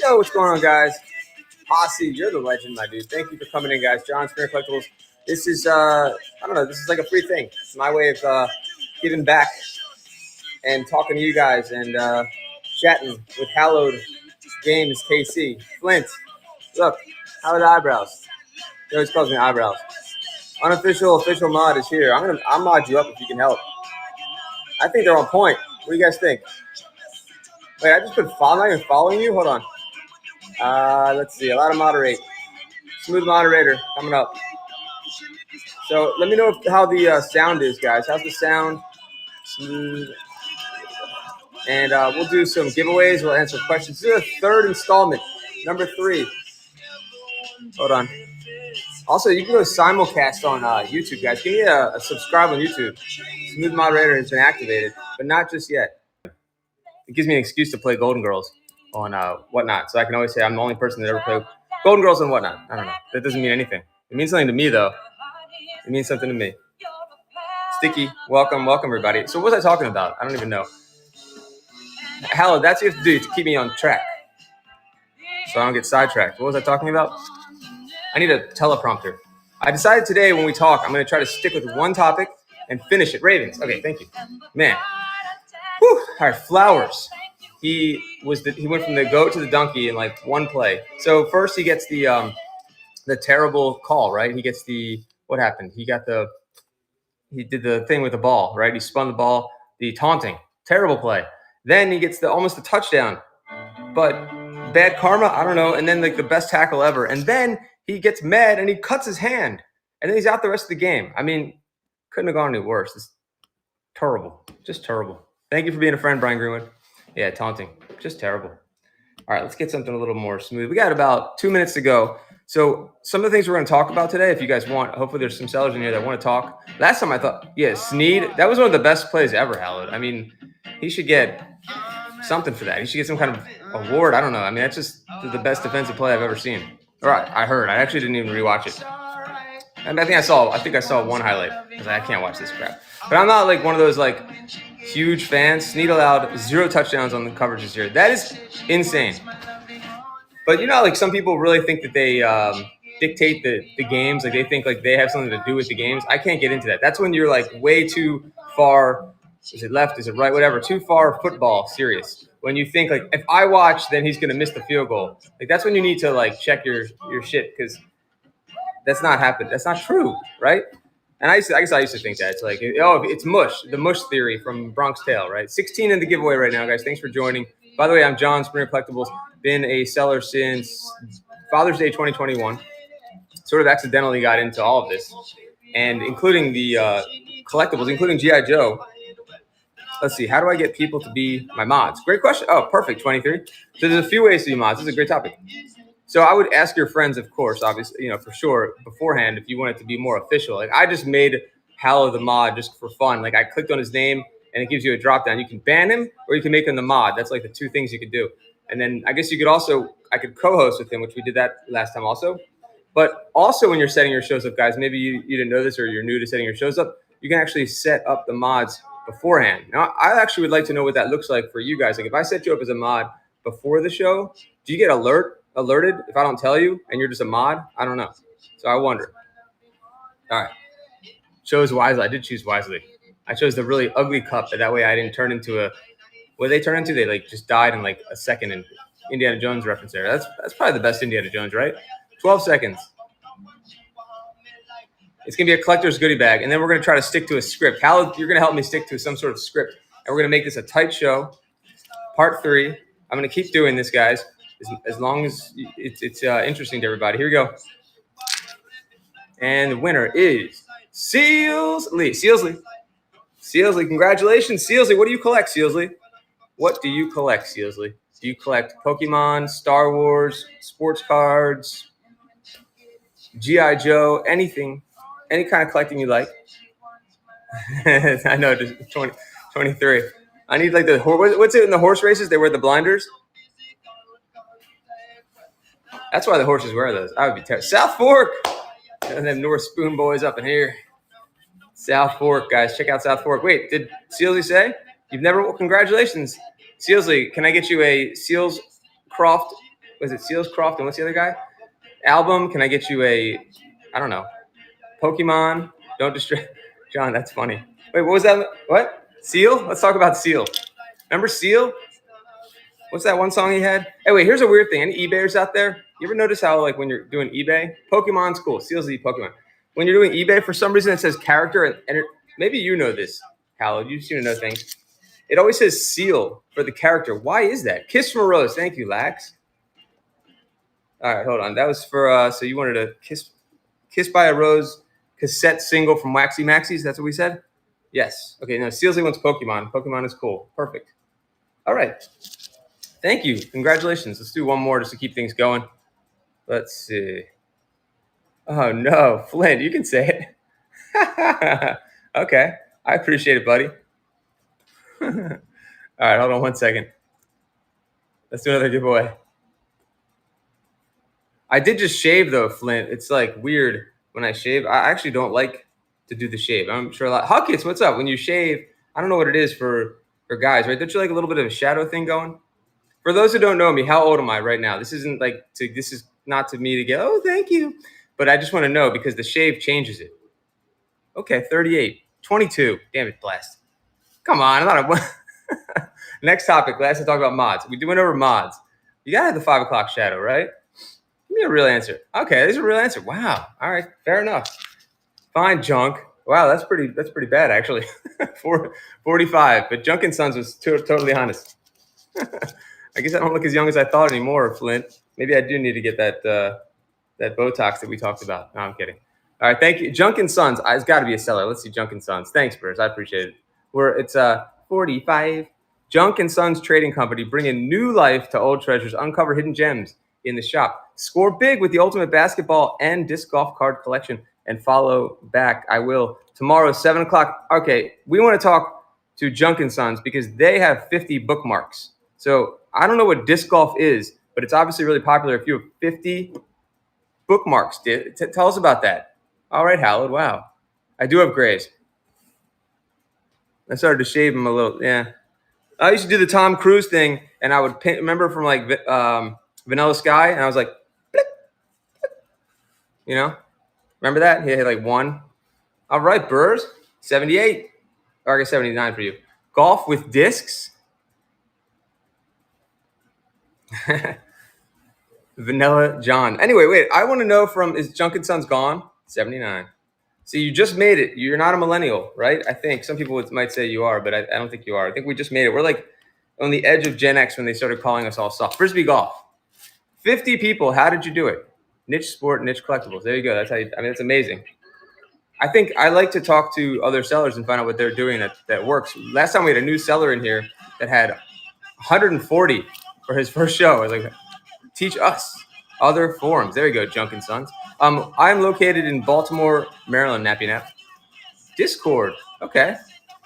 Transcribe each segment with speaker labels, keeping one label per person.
Speaker 1: Yo, what's going on, guys? Posse, you're the legend, my dude. Thank you for coming in, guys. John Spirit Collectibles. This is, I don't know, this is like a free thing. It's my way of giving back and talking to you guys and chatting with Hallowed Games KC. Flint, look, how are the eyebrows? He always calls me eyebrows. Unofficial, official mod is here. I'll mod you up if you can help. I think they're on point. What do you guys think? Wait, I just put follow. I'm not even following you. Hold on. Let's see. Allow to moderate. Smooth moderator coming up. So let me know how the sound is, guys. How's the sound? Smooth. And we'll do some giveaways. We'll answer questions. This is the third installment, number 3. Hold on. Also, you can go simulcast on YouTube, guys. Give me a subscribe on YouTube. Smooth moderator has been activated, but not just yet. It gives me an excuse to play Golden Girls on Whatnot. So I can always say I'm the only person that ever played Golden Girls on Whatnot. I don't know. That doesn't mean anything. It means something to me, though. It means something to me. Sticky, welcome, everybody. So what was I talking about? I don't even know. Hello, that's what you have to do to keep me on track so I don't get sidetracked. What was I talking about? I need a teleprompter. I decided today when we talk, I'm going to try to stick with one topic and finish it. Ravens. Okay, thank you. Man. Whew. All right, Flowers. He went from the goat to the donkey in like one play. So first he gets the terrible call, right? He gets what happened? He did the thing with the ball, right? He spun the ball, the taunting, terrible play. Then he gets almost a touchdown, but bad karma, I don't know. And then like the best tackle ever. And then he gets mad and he cuts his hand, and then he's out the rest of the game. I mean, couldn't have gone any worse. It's terrible, just terrible. Thank you for being a friend, Brian Greenwood. Yeah, taunting, just terrible. All right, let's get something a little more smooth. We got about 2 minutes to go. So some of the things we're going to talk about today, if you guys want, hopefully there's some sellers in here that want to talk. Last time I thought, Snead, that was one of the best plays ever, Hallowed. I mean, he should get something for that. He should get some kind of award. I don't know. I mean, that's just the best defensive play I've ever seen. All right, I heard. I actually didn't even rewatch it. And I think I saw one highlight because I can't watch this crap. But I'm not like one of those like huge fans. Snead allowed 0 touchdowns on the coverages here. That is insane. But you know, like some people really think that they dictate the games. Like they think like they have something to do with the games. I can't get into that. That's when you're like way too far. Is it left? Is it right? Whatever. Too far football serious. When you think like if I watch, then he's gonna miss the field goal. Like that's when you need to like check your shit because that's not happened. That's not true, right? And I guess I used to think that it's like it's mush, the mush theory from Bronx Tale, right? 16 in the giveaway right now, guys. Thanks for joining. By the way, I'm John Springer Collectibles. Been a seller since Father's Day 2021. Sort of accidentally got into all of this, and including the collectibles, including GI Joe. Let's see. How do I get people to be my mods? Great question. Oh, perfect. 23. So there's a few ways to be mods. This is a great topic. So I would ask your friends, of course, obviously, for sure, beforehand, if you want it to be more official. Like I just made Hallow the mod just for fun. Like I clicked on his name and it gives you a drop down. You can ban him or you can make him the mod. That's like the 2 things you could do. And then I guess I could co-host with him, which we did that last time also. But also when you're setting your shows up, guys, maybe you didn't know this or you're new to setting your shows up, you can actually set up the mods beforehand. Now, I actually would like to know what that looks like for you guys. Like if I set you up as a mod before the show, do you get alerted if I don't tell you and you're just a mod? I don't know. So I wonder. All right. Chose wisely. I did choose wisely. I chose the really ugly cup. That way I didn't turn into what did they turn into? They like just died in like a second in Indiana Jones reference there. That's probably the best Indiana Jones, right? 12 seconds. It's going to be a collector's goodie bag. And then we're going to try to stick to a script. Hal, you're going to help me stick to some sort of script. And we're going to make this a tight show. Part 3. I'm going to keep doing this, guys, as long as it's interesting to everybody. Here we go. And the winner is Sealsley. Sealsley, congratulations. Sealsley, what do you collect, Sealsley? What do you collect, Sealsley? Do you collect Pokemon, Star Wars, sports cards, G.I. Joe, anything? Any kind of collecting you like? I know, just 23. I need like what's it in the horse races? They wear the blinders. That's why the horses wear those. I would be terrible. South Fork. And them North Spoon boys up in here. South Fork, guys. Check out South Fork. Wait, did Sealsley say? You've never, well, congratulations. Sealsley, can I get you a Seals Croft Was it Seals Croft and what's the other guy? Album, can I get you a, I don't know, Pokemon, don't distract. John, that's funny. Wait, what was that? What? Seal? Let's talk about Seal. Remember Seal? What's that one song he had? Hey, wait, here's a weird thing. Any eBayers out there? You ever notice how, like, when you're doing eBay, Pokemon's cool. Seal's the Pokemon. When you're doing eBay, for some reason it says character, and maybe you know this, Howard. You seem to know things. It always says Seal for the character. Why is that? Kiss from a Rose. Thank you, Lax. All right, hold on. That was for, so you wanted a Kiss by a Rose cassette single from Waxy Maxie's. That's what we said? Yes. Okay, no, Sealsley wants Pokemon. Pokemon is cool. Perfect. All right. Thank you. Congratulations. Let's do one more just to keep things going. Let's see. Oh, no. Flint, you can say it. Okay. I appreciate it, buddy. All right, hold on one second. Let's do another giveaway. I did just shave, though, Flint. It's, like, weird when I shave. I actually don't like to do the shave. I'm sure a lot. Huckits, what's up? When you shave, I don't know what it is for guys, right? Don't you like a little bit of a shadow thing going? For those who don't know me, how old am I right now? This isn't like this is not to me to get, oh, thank you. But I just want to know because the shave changes it. Okay, 38, 22. Damn it, blast. Come on, I'm not a Next topic, last to talk about mods. We went over mods. You gotta have the 5 o'clock shadow, right? Give me a real answer. Okay, there's a real answer. Wow. All right, fair enough. Fine, Junk. Wow, that's pretty bad actually. 45, but Junk and Sons was totally honest. I guess I don't look as young as I thought anymore, Flint. Maybe I do need to get that Botox that we talked about. No, I'm kidding. All right, thank you. Junk and Sons. It's got to be a seller. Let's see Junk and Sons. Thanks, Burrs. I appreciate it. It's 45. Junk and Sons Trading Company, bringing new life to old treasures. Uncover hidden gems in the shop. Score big with the ultimate basketball and disc golf card collection. And follow back. I will tomorrow, 7 o'clock. Okay, we want to talk to Junk and Sons because they have 50 bookmarks. So I don't know what disc golf is, but it's obviously really popular if you have 50 bookmarks. Tell us about that. All right, Howard. Wow. I do have grays. I started to shave them a little. Yeah. I used to do the Tom Cruise thing, and I would remember from like Vanilla Sky, and I was like, blick, blick. You know? Remember that? He had like one. All right, Burrs. 78. Or I guess 79 for you. Golf with discs. Vanilla John. Anyway, wait. I want to know is Junk and Sons gone? 79. See, you just made it. You're not a millennial, right? I think some people might say you are, but I don't think you are. I think we just made it. We're like on the edge of Gen X when they started calling us all soft. Frisbee golf. 50 people. How did you do it? Niche sport, niche collectibles. There you go. That's how you, I mean, it's amazing. I think I like to talk to other sellers and find out what they're doing that works. Last time we had a new seller in here that had 140 for his first show. I was like, teach us other forums. There you go, Junk and Sons. I'm located in Baltimore, Maryland, Nappy Nap. Discord. Okay.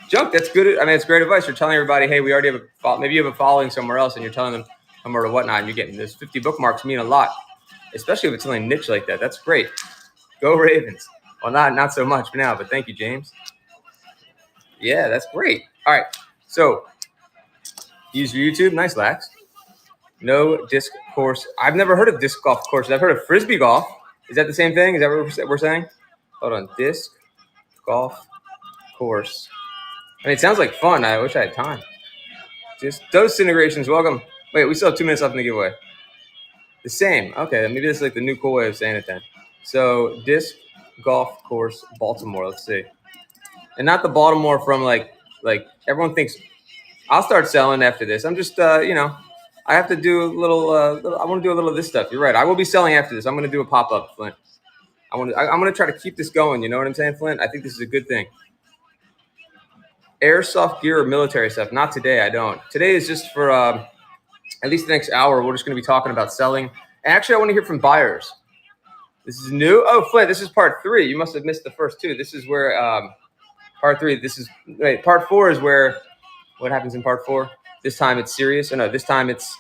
Speaker 1: Junk, that's good. I mean, it's great advice. You're telling everybody, hey, we already have maybe you have a following somewhere else and you're telling them come over to Whatnot and you're getting this 50 bookmarks mean a lot, especially if it's something niche like that. That's great. Go Ravens. Well, not so much for now, but thank you, James. Yeah, that's great. All right. So use your YouTube. Nice, Lax. No disc course. I've never heard of disc golf courses. I've heard of frisbee golf. Is that the same thing? Is that what we're saying? Hold on. Disc golf course. I mean, it sounds like fun. I wish I had time. Just those disintegrations. Welcome. Wait, we still have 2 minutes left in the giveaway. The same. Okay, maybe this is like the new cool way of saying it then. So disc golf course, Baltimore. Let's see. And not the Baltimore from like everyone thinks. I'll start selling after this. I'm just I have to do a little. I want to do a little of this stuff. You're right. I will be selling after this. I'm going to do a pop up, Flint. I'm going to try to keep this going. You know what I'm saying, Flint? I think this is a good thing. Airsoft gear or military stuff? Not today. I don't. Today is just for at least the next hour. We're just going to be talking about selling. And actually, I want to hear from buyers. This is new. Oh, Flint, this is part 3. You must have missed the first 2. This is where part 3. Part 4 is where what happens in part 4. This time it's serious. Oh, no, this time it's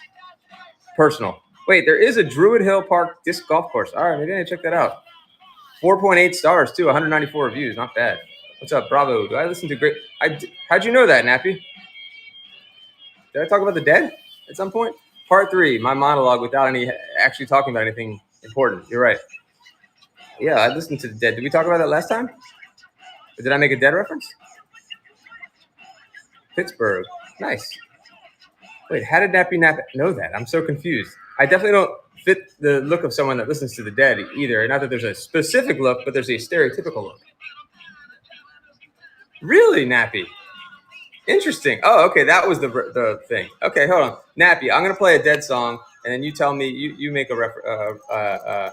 Speaker 1: personal. Wait, there is a Druid Hill Park disc golf course. All right, maybe I check that out. 4.8 stars too. 194 reviews. Not bad. What's up, Bravo? Do I listen to great? How'd you know that, Nappy? Did I talk about the dead at some point? Part 3, my monologue without any actually talking about anything important. You're right. Yeah, I listened to the Dead. Did we talk about that last time? Or did I make a Dead reference? Pittsburgh. Nice. Wait, how did Nappy Nap know that? I'm so confused. I definitely don't fit the look of someone that listens to the Dead either. Not that there's a specific look, but there's a stereotypical look. Really, Nappy? Interesting. Oh, okay, that was the thing. Okay, hold on, Nappy. I'm gonna play a Dead song, and then you tell me you make a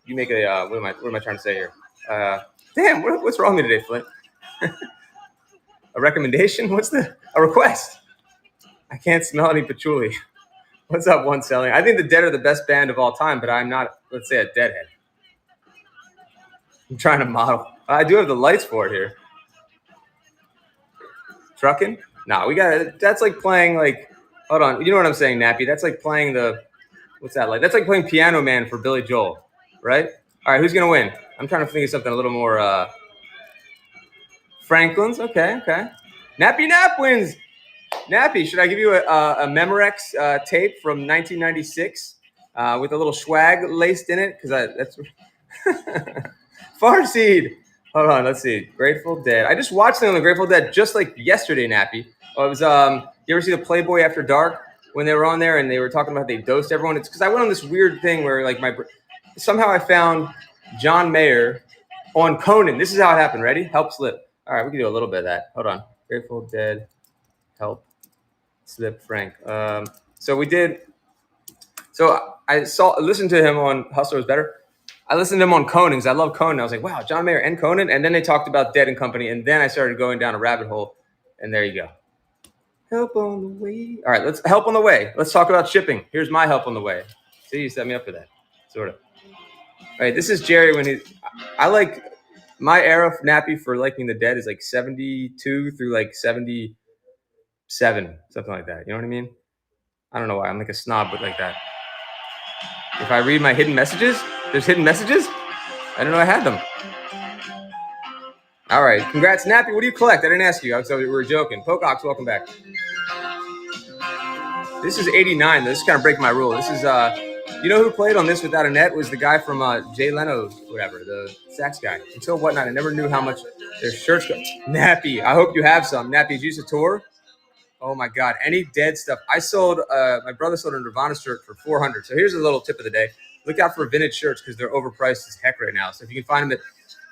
Speaker 1: you make a what am I trying to say here? Damn, what's wrong with me today, Flint? A recommendation? What's a request? I can't smell any patchouli. What's up, One Selling? I think the Dead are the best band of all time, but I'm not, let's say, a Deadhead. I'm trying to model. I do have the lights for it here. Trucking? No, we got it. That's like playing like, hold on. You know what I'm saying, Nappy? That's like playing what's that like? That's like playing Piano Man for Billy Joel, right? All right, who's going to win? I'm trying to think of something a little more, Franklin's. Okay. Nappy Nap wins. Nappy, should I give you a Memorex tape from 1996 with a little swag laced in it? Because that's Farseed. Hold on, let's see. Grateful Dead. I just watched it on the Grateful Dead just like yesterday, Nappy. Oh, it was you ever see the Playboy After Dark when they were on there and they were talking about they dosed everyone? It's because I went on this weird thing where like somehow I found John Mayer on Conan. This is how it happened. Ready? Help slip. All right, we can do a little bit of that. Hold on. Grateful Dead. Help slip Frank. So we did. So I listened to him on Hustler Was Better. I listened to him on Conan because I love Conan. I was like, wow, John Mayer and Conan. And then they talked about Dead and Company. And then I started going down a rabbit hole. And there you go. Help on the way. All right, let's help on the way. Let's talk about shipping. Here's my help on the way. See, you set me up for that. Sort of. All right, this is Jerry when I like my era of Nappy for liking the Dead is like 72 through like 77, something like that. You know what I mean? I don't know why. I'm like a snob with like that. If I read my hidden messages, there's hidden messages? I didn't know I had them. All right. Congrats, Nappy. What do you collect? I didn't ask you. So we were joking. Pocox, welcome back. This is 89. This is kind of breaking my rule. This is, you know who played on this without a net was the guy from Jay Leno, whatever, the sax guy. Until Whatnot, I never knew how much their shirts go. Nappy, I hope you have some. Nappy, did you use a tour? Oh my God, any Dead stuff. I sold, my brother sold a Nirvana shirt for $400. So here's a little tip of the day. Look out for vintage shirts because they're overpriced as heck right now. So if you can find them at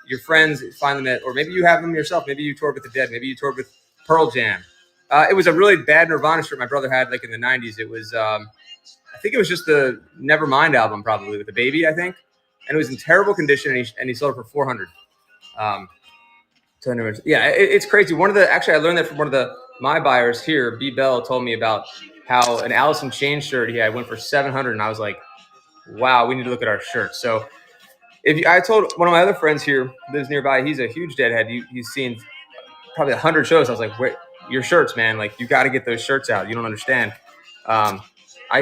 Speaker 1: your friends, find them at, or maybe you have them yourself. Maybe you toured with the Dead. Maybe you toured with Pearl Jam. It was a really bad Nirvana shirt my brother had like in the 90s. It was, I think it was just the Nevermind album probably with the Baby, I think. And it was in terrible condition and he sold it for $400. So anyways, yeah, it's crazy. Actually I learned that from one of my buyers here, B Bell, told me about how an Alice in Chains shirt he had went for $700, and I was like, wow, we need to look at our shirts. So I told one of my other friends here lives nearby, he's a huge Deadhead. He's seen probably 100 shows. I was like, wait, your shirts, man, like you got to get those shirts out. You don't understand. I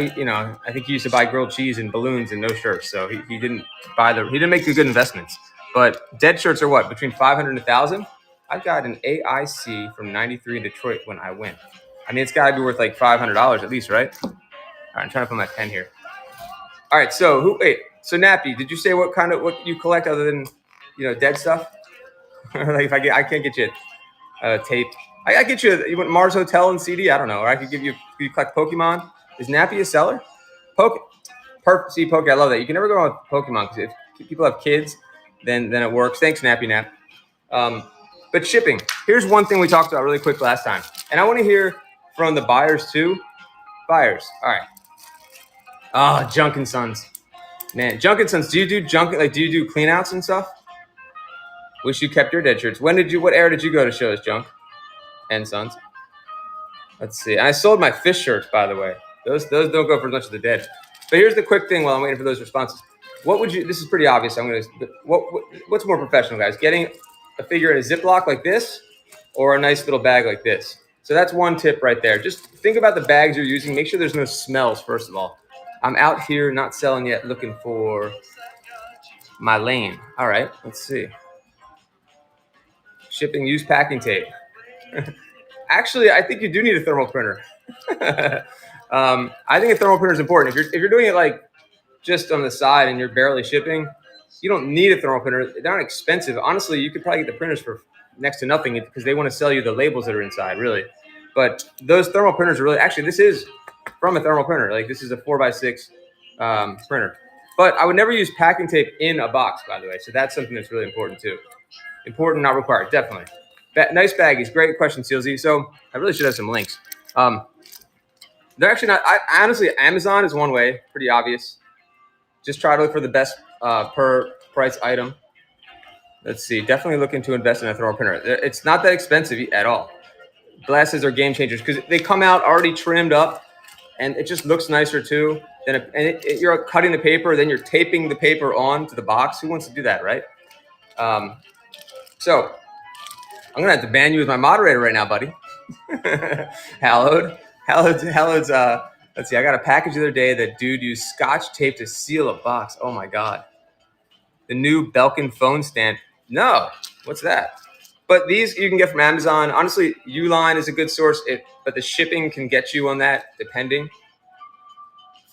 Speaker 1: think he used to buy grilled cheese and balloons and no shirts. So he didn't make the good investments. But Dead shirts are what? Between 500 and 1,000? I got an AIC from 93 in Detroit when I went. I mean, it's got to be worth like $500 at least, right? All right, I'm trying to put my pen here. All right, so so Nappy, did you say what you collect other than, Dead stuff? Like if I can't get you a tape. I get you want Mars Hotel and CD? I don't know. Or I could give you collect Pokemon. Is Nappy a seller? See, Poke, I love that. You can never go wrong with Pokemon because if people have kids, then it works. Thanks, Nappy Nap. But shipping. Here's one thing we talked about really quick last time. And I want to hear from the buyers too. Buyers. All right. Oh, Junk and Sons. Man, Junk and Sons, do you do clean outs and stuff? Wish you kept your Dead shirts. What era did you go to shows, Junk and Sons? Let's see. And I sold my fish shirts, by the way. Those don't go for as much as the Dead. But here's the quick thing while I'm waiting for those responses. This is pretty obvious. What's more professional, guys? Getting a figure in a Ziploc like this or a nice little bag like this? So that's one tip right there. Just think about the bags you're using. Make sure there's no smells, first of all. I'm out here not selling yet, looking for my lane. All right, let's see. Shipping used packing tape. Actually, I think you do need a thermal printer. I think a thermal printer is important. If you're doing it like just on the side and you're barely shipping, you don't need a thermal printer. They're not expensive. Honestly, you could probably get the printers for next to nothing because they want to sell you the labels that are inside, really. But those thermal printers are really, actually, this is from a thermal printer. Like this is a 4x6 printer. But I would never use packing tape in a box, by the way. So that's something that's really important too. Important, not required, definitely. Nice baggies. Great question, Sealsy. So I really should have some links. They're actually not, honestly, Amazon is one way, pretty obvious. Just try to look for the best per price item. Let's see. Definitely looking to invest in a thermal printer. It's not that expensive at all. Glasses are game changers because they come out already trimmed up, and it just looks nicer too. You're cutting the paper, then you're taping the paper on to the box. Who wants to do that, right? So I'm gonna have to ban you as my moderator right now, buddy. Hallowed. Let's see. I got a package the other day that dude used Scotch tape to seal a box. Oh my god. The new Belkin phone stand. No, what's that? But these you can get from Amazon. Honestly, Uline is a good source, but the shipping can get you on that, depending.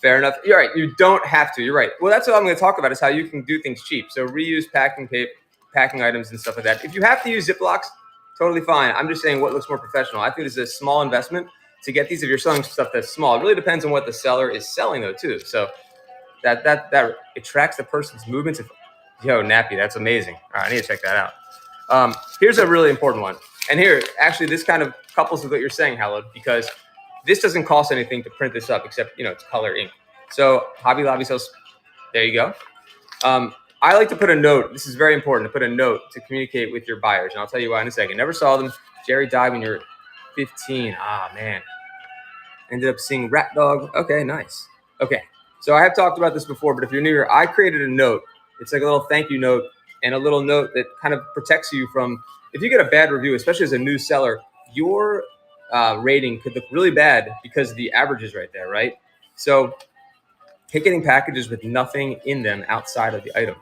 Speaker 1: Fair enough. You're right. You don't have to. You're right. Well, that's what I'm going to talk about is how you can do things cheap. So reuse packing tape, packing items and stuff like that. If you have to use Ziplocs, totally fine. I'm just saying what looks more professional. I think this is a small investment to get these if you're selling stuff that's small. It really depends on what the seller is selling though too. So that it tracks the person's movements. Yo, Nappy, that's amazing. All right, I need to check that out. Here's a really important one. And here, actually, this kind of couples with what you're saying, Hallowed, because this doesn't cost anything to print this up except, it's color ink. So Hobby Lobby sells, there you go. I like to put a note. This is very important to put a note to communicate with your buyers. And I'll tell you why in a second. Never saw them. Jerry died when you're 15. Ah, man. Ended up seeing Rat Dog. Okay, nice. Okay. So I have talked about this before, but if you're new here, I created a note. It's like a little thank you note and a little note that kind of protects you from, if you get a bad review, especially as a new seller, your rating could look really bad because the average is right there, right? So hate getting packages with nothing in them outside of the item.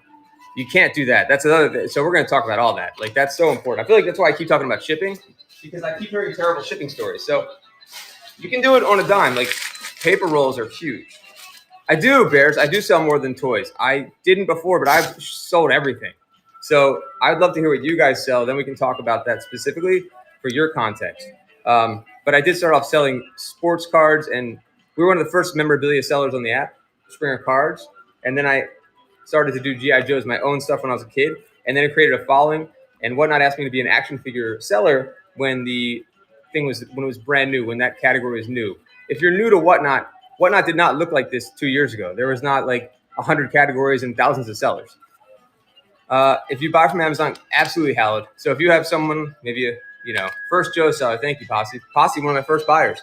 Speaker 1: You can't do that. That's another thing. So we're going to talk about all that. Like, that's so important. I feel like that's why I keep talking about shipping, because I keep hearing terrible shipping stories. So you can do it on a dime. Like, paper rolls are huge. I do, Bears. I do sell more than toys. I didn't before, but I've sold everything. So I'd love to hear what you guys sell. Then we can talk about that specifically for your context. But I did start off selling sports cards, and we were one of the first memorabilia sellers on the app, Springer Cards. And then I started to do G.I. Joe's, my own stuff when I was a kid. And then it created a following. And Whatnot asked me to be an action figure seller when it was brand new, when that category was new. If you're new to Whatnot did not look like this 2 years ago. There was not like 100 categories and thousands of sellers. If you buy from Amazon, absolutely hallowed. So if you have someone, maybe first Joe seller, thank you, Posse. Posse, one of my first buyers.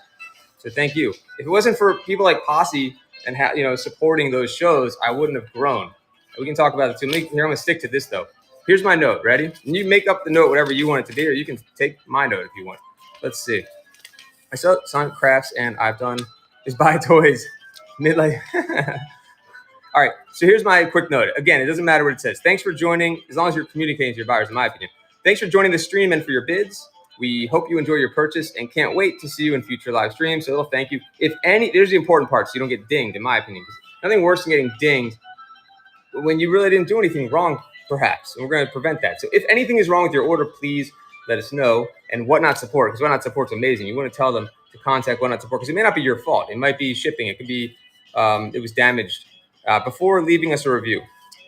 Speaker 1: So thank you. If it wasn't for people like Posse and supporting those shows, I wouldn't have grown. We can talk about it too. Here, I'm gonna stick to this though. Here's my note. Ready? And you make up the note whatever you want it to be, or you can take my note if you want. Let's see. I sell Sonic Crafts, and I've done is buy toys midlife. All right, so here's my quick note. Again, it doesn't matter what it says. Thanks for joining, as long as you're communicating to your buyers, in my opinion. Thanks for joining the stream and for your bids. We hope you enjoy your purchase and can't wait to see you in future live streams. So a little thank you. There's the important part, so you don't get dinged, in my opinion. Nothing worse than getting dinged when you really didn't do anything wrong, perhaps. And we're going to prevent that. So if anything is wrong with your order, please let us know. And Whatnot Support, because Whatnot Support's amazing. You want to tell them to contact Whatnot Support, because it may not be your fault. It might be shipping. It could be it was damaged. Before leaving us a review.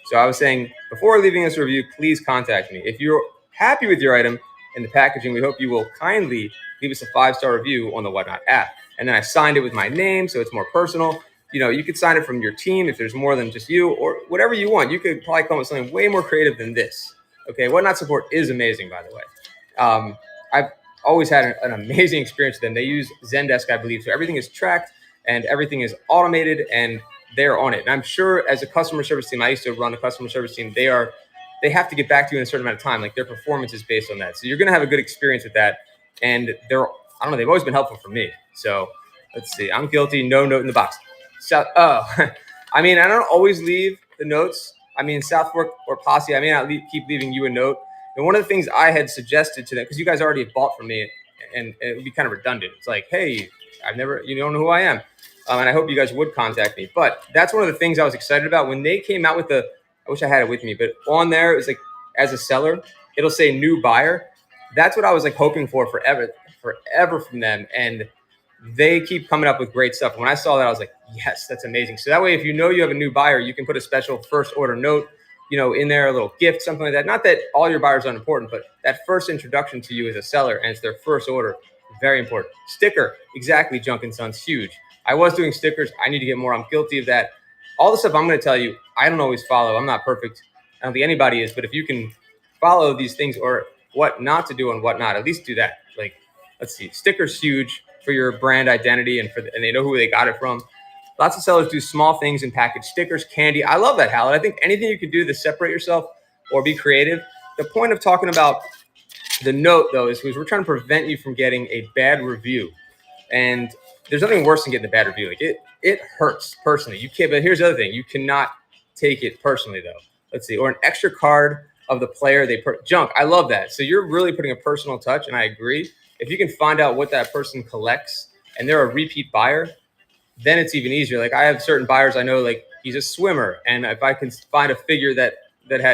Speaker 1: So I was saying, before leaving us a review, please contact me. If you're happy with your item and the packaging, we hope you will kindly leave us a 5-star review on the Whatnot app. And then I signed it with my name, so it's more personal. You could sign it from your team if there's more than just you, or whatever you want. You could probably come up with something way more creative than this. Okay, Whatnot Support is amazing, by the way. I've always had an amazing experience with them. They use Zendesk, I believe, so everything is tracked and everything is automated, and they're on it. And I'm sure as a customer service team, I used to run a customer service team, they have to get back to you in a certain amount of time. Like, their performance is based on that. So you're going to have a good experience with that. And they've always been helpful for me. So let's see. I'm guilty. No note in the box. So, I don't always leave the notes. South Fork or Posse, I may not keep leaving you a note. And one of the things I had suggested to them, because you guys already have bought from me, and it would be kind of redundant. It's like, hey, you don't know who I am. And I hope you guys would contact me. But that's one of the things I was excited about when they came out with the. I wish I had it with me, but on there it's like as a seller, it'll say new buyer. That's what I was like hoping for forever from them, and they keep coming up with great stuff. When I saw that, I was like, yes, that's amazing. So that way, if you know you have a new buyer, you can put a special first order note, in there, a little gift, something like that. Not that all your buyers are important, but that first introduction to you as a seller and it's their first order, very important. Sticker, exactly, Junk and Sons, huge. I was doing stickers. I need to get more. I'm guilty of that. All the stuff I'm going to tell you, I don't always follow. I'm not perfect. I don't think anybody is, but if you can follow these things or what not to do and what not, at least do that. Like, let's see, stickers huge for your brand identity and and they know who they got it from. Lots of sellers do small things in package stickers, candy. I love that, Hal. I think anything you can do to separate yourself or be creative. The point of talking about the note, though, is because we're trying to prevent you from getting a bad review. And there's nothing worse than getting a bad review. Like it hurts personally. You can't. But here's the other thing: you cannot take it personally, though. Let's see, or an extra card of the player Junk. I love that. So you're really putting a personal touch, and I agree. If you can find out what that person collects and they're a repeat buyer, then it's even easier. Like I have certain buyers I know, like he's a swimmer, and if I can find a figure that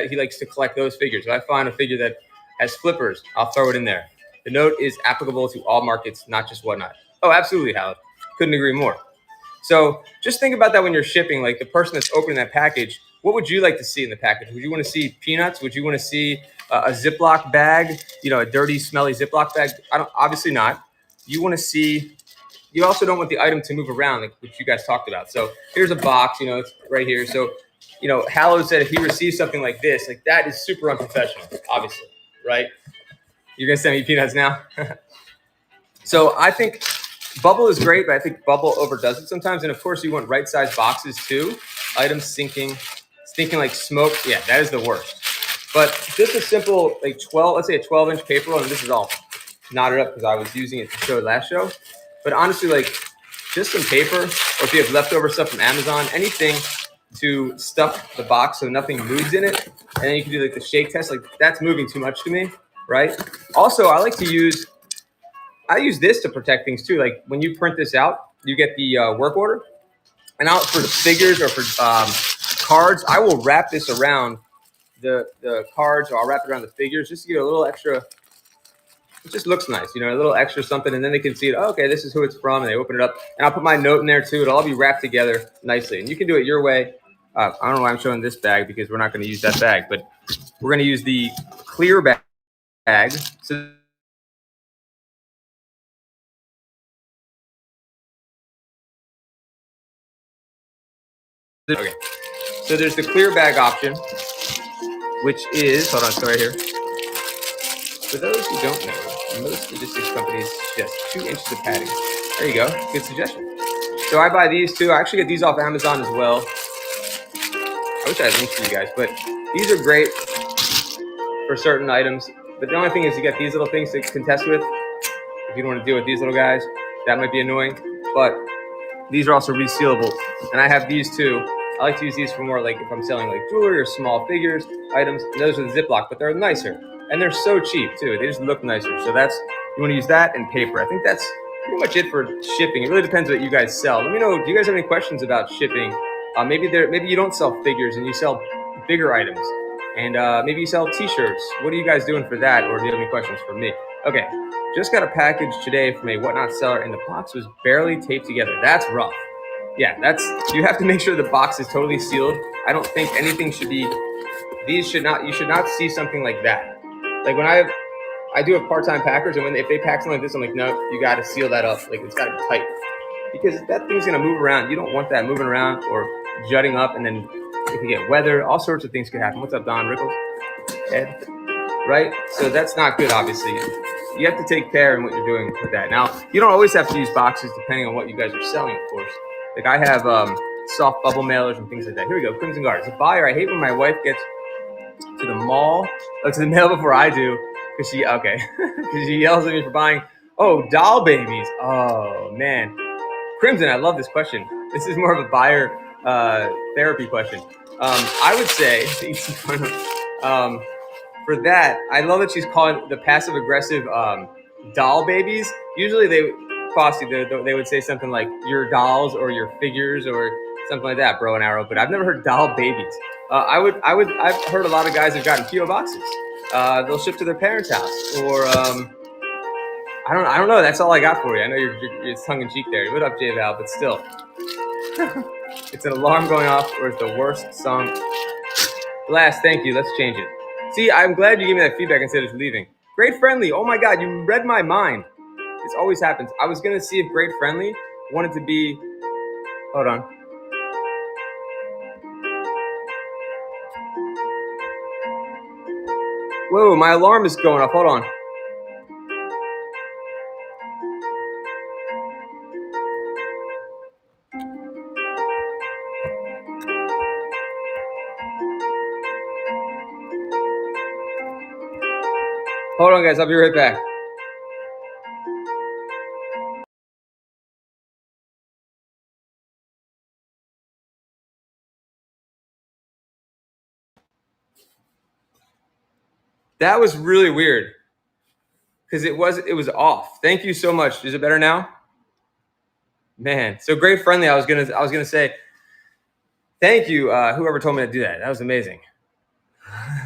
Speaker 1: he likes to collect those figures. If I find a figure that has flippers, I'll throw it in there. The note is applicable to all markets, not just Whatnot. Oh, absolutely, Howard. Couldn't agree more. So just think about that when you're shipping. Like the person that's opening that package, what would you like to see in the package? Would you want to see peanuts? Would you want to see a Ziploc bag? A dirty, smelly Ziploc bag? Obviously not. You want to see. You also don't want the item to move around, like which you guys talked about. So here's a box. It's right here. So Hallow said if he receives something like this, like that is super unprofessional. Obviously, right? You're gonna send me peanuts now. So I think Bubble is great, but I think Bubble overdoes it sometimes. And of course, you want right-sized boxes too. Items stinking like smoke. Yeah, that is the worst. But just a simple, like 12, let's say a 12-inch paper roll, and this is all knotted up because I was using it to show last show. But honestly, like just some paper, or if you have leftover stuff from Amazon, anything to stuff the box so nothing moves in it. And then you can do like the shake test. Like that's moving too much to me, right? Also, I use this to protect things too. Like when you print this out, you get the work order. And out for the figures or for cards, I will wrap this around the cards, or I'll wrap it around the figures just to get a little extra. It just looks nice, a little extra something, and then they can see it. Oh, okay, this is who it's from, and they open it up. And I'll put my note in there too. It'll all be wrapped together nicely, and you can do it your way. I don't know why I'm showing this bag because we're not going to use that bag, but we're going to use the clear bag. So okay, so there's the clear bag option, which is right here. For those who don't know, most logistics companies suggest 2 inches of padding. There you go. Good suggestion. So I buy these too. I actually get these off Amazon as well. I wish I had links for you guys, but these are great for certain items. But the only thing is you get these little things to contest with. If you don't want to deal with these little guys, that might be annoying. But these are also resealable. And I have these too. I like to use these for more like if I'm selling like jewelry or small figures, items. And those are the Ziploc, but they're nicer. And they're so cheap too. They just look nicer. So you want to use that and paper. I think that's pretty much it for shipping. It really depends what you guys sell. Let me know, do you guys have any questions about shipping? Maybe you don't sell figures and you sell bigger items. And maybe you sell t-shirts. What are you guys doing for that? Or do you have any questions for me? Okay, just got a package today from a Whatnot seller and the box was barely taped together. That's rough. Yeah, you have to make sure the box is totally sealed. I don't think anything should be, you should not see something like that. Like when I do have part-time packers, and if they pack something like this, I'm like, no, you got to seal that up. Like it's got to be tight because that thing's gonna move around. You don't want that moving around or jutting up, and then it can get weather. All sorts of things could happen. What's up, Don Rickles? Ed, right? So that's not good. Obviously, you have to take care in what you're doing with that. Now, you don't always have to use boxes depending on what you guys are selling, of course. Like I have soft bubble mailers and things like that. Here we go, Crimson Guard. As a buyer, I hate when my wife gets to the mall, to the mail before I do, because she yells at me for buying, doll babies. Oh man, Crimson, I love this question. This is more of a buyer therapy question. I would say for that, I love that she's calling the passive aggressive doll babies. Usually posse, they would say something like your dolls or your figures or something like that, bro and arrow. But I've never heard doll babies. I've heard a lot of guys have gotten PO boxes. They'll ship to their parents' house, or I don't know. That's all I got for you. I know you're tongue in cheek there. What up, J Val? But still, it's an alarm going off, or it's the worst song. Blast, thank you. Let's change it. See, I'm glad you gave me that feedback instead of leaving. Great Friendly. Oh my God, you read my mind. This always happens. I was gonna see if Great Friendly wanted to be. Hold on. Whoa, my alarm is going off. Hold on. Hold on, guys. I'll be right back. That was really weird because it was off. Thank you so much. Is it better now? Man, so Great Friendly. I was gonna say thank you. Whoever told me to do that. That was amazing.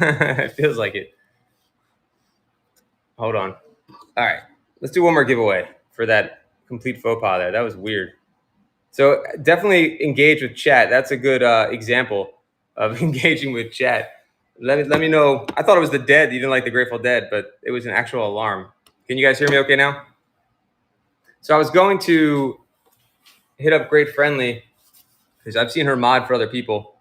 Speaker 1: It feels like it. Hold on. All right, let's do one more giveaway for that complete faux pas there. That was weird. So definitely engage with chat. That's a good example of engaging with chat. Let me know. I thought it was the Dead. You didn't like the Grateful Dead, but it was an actual alarm. Can you guys hear me okay now? So I was going to hit up Great Friendly because I've seen her mod for other people.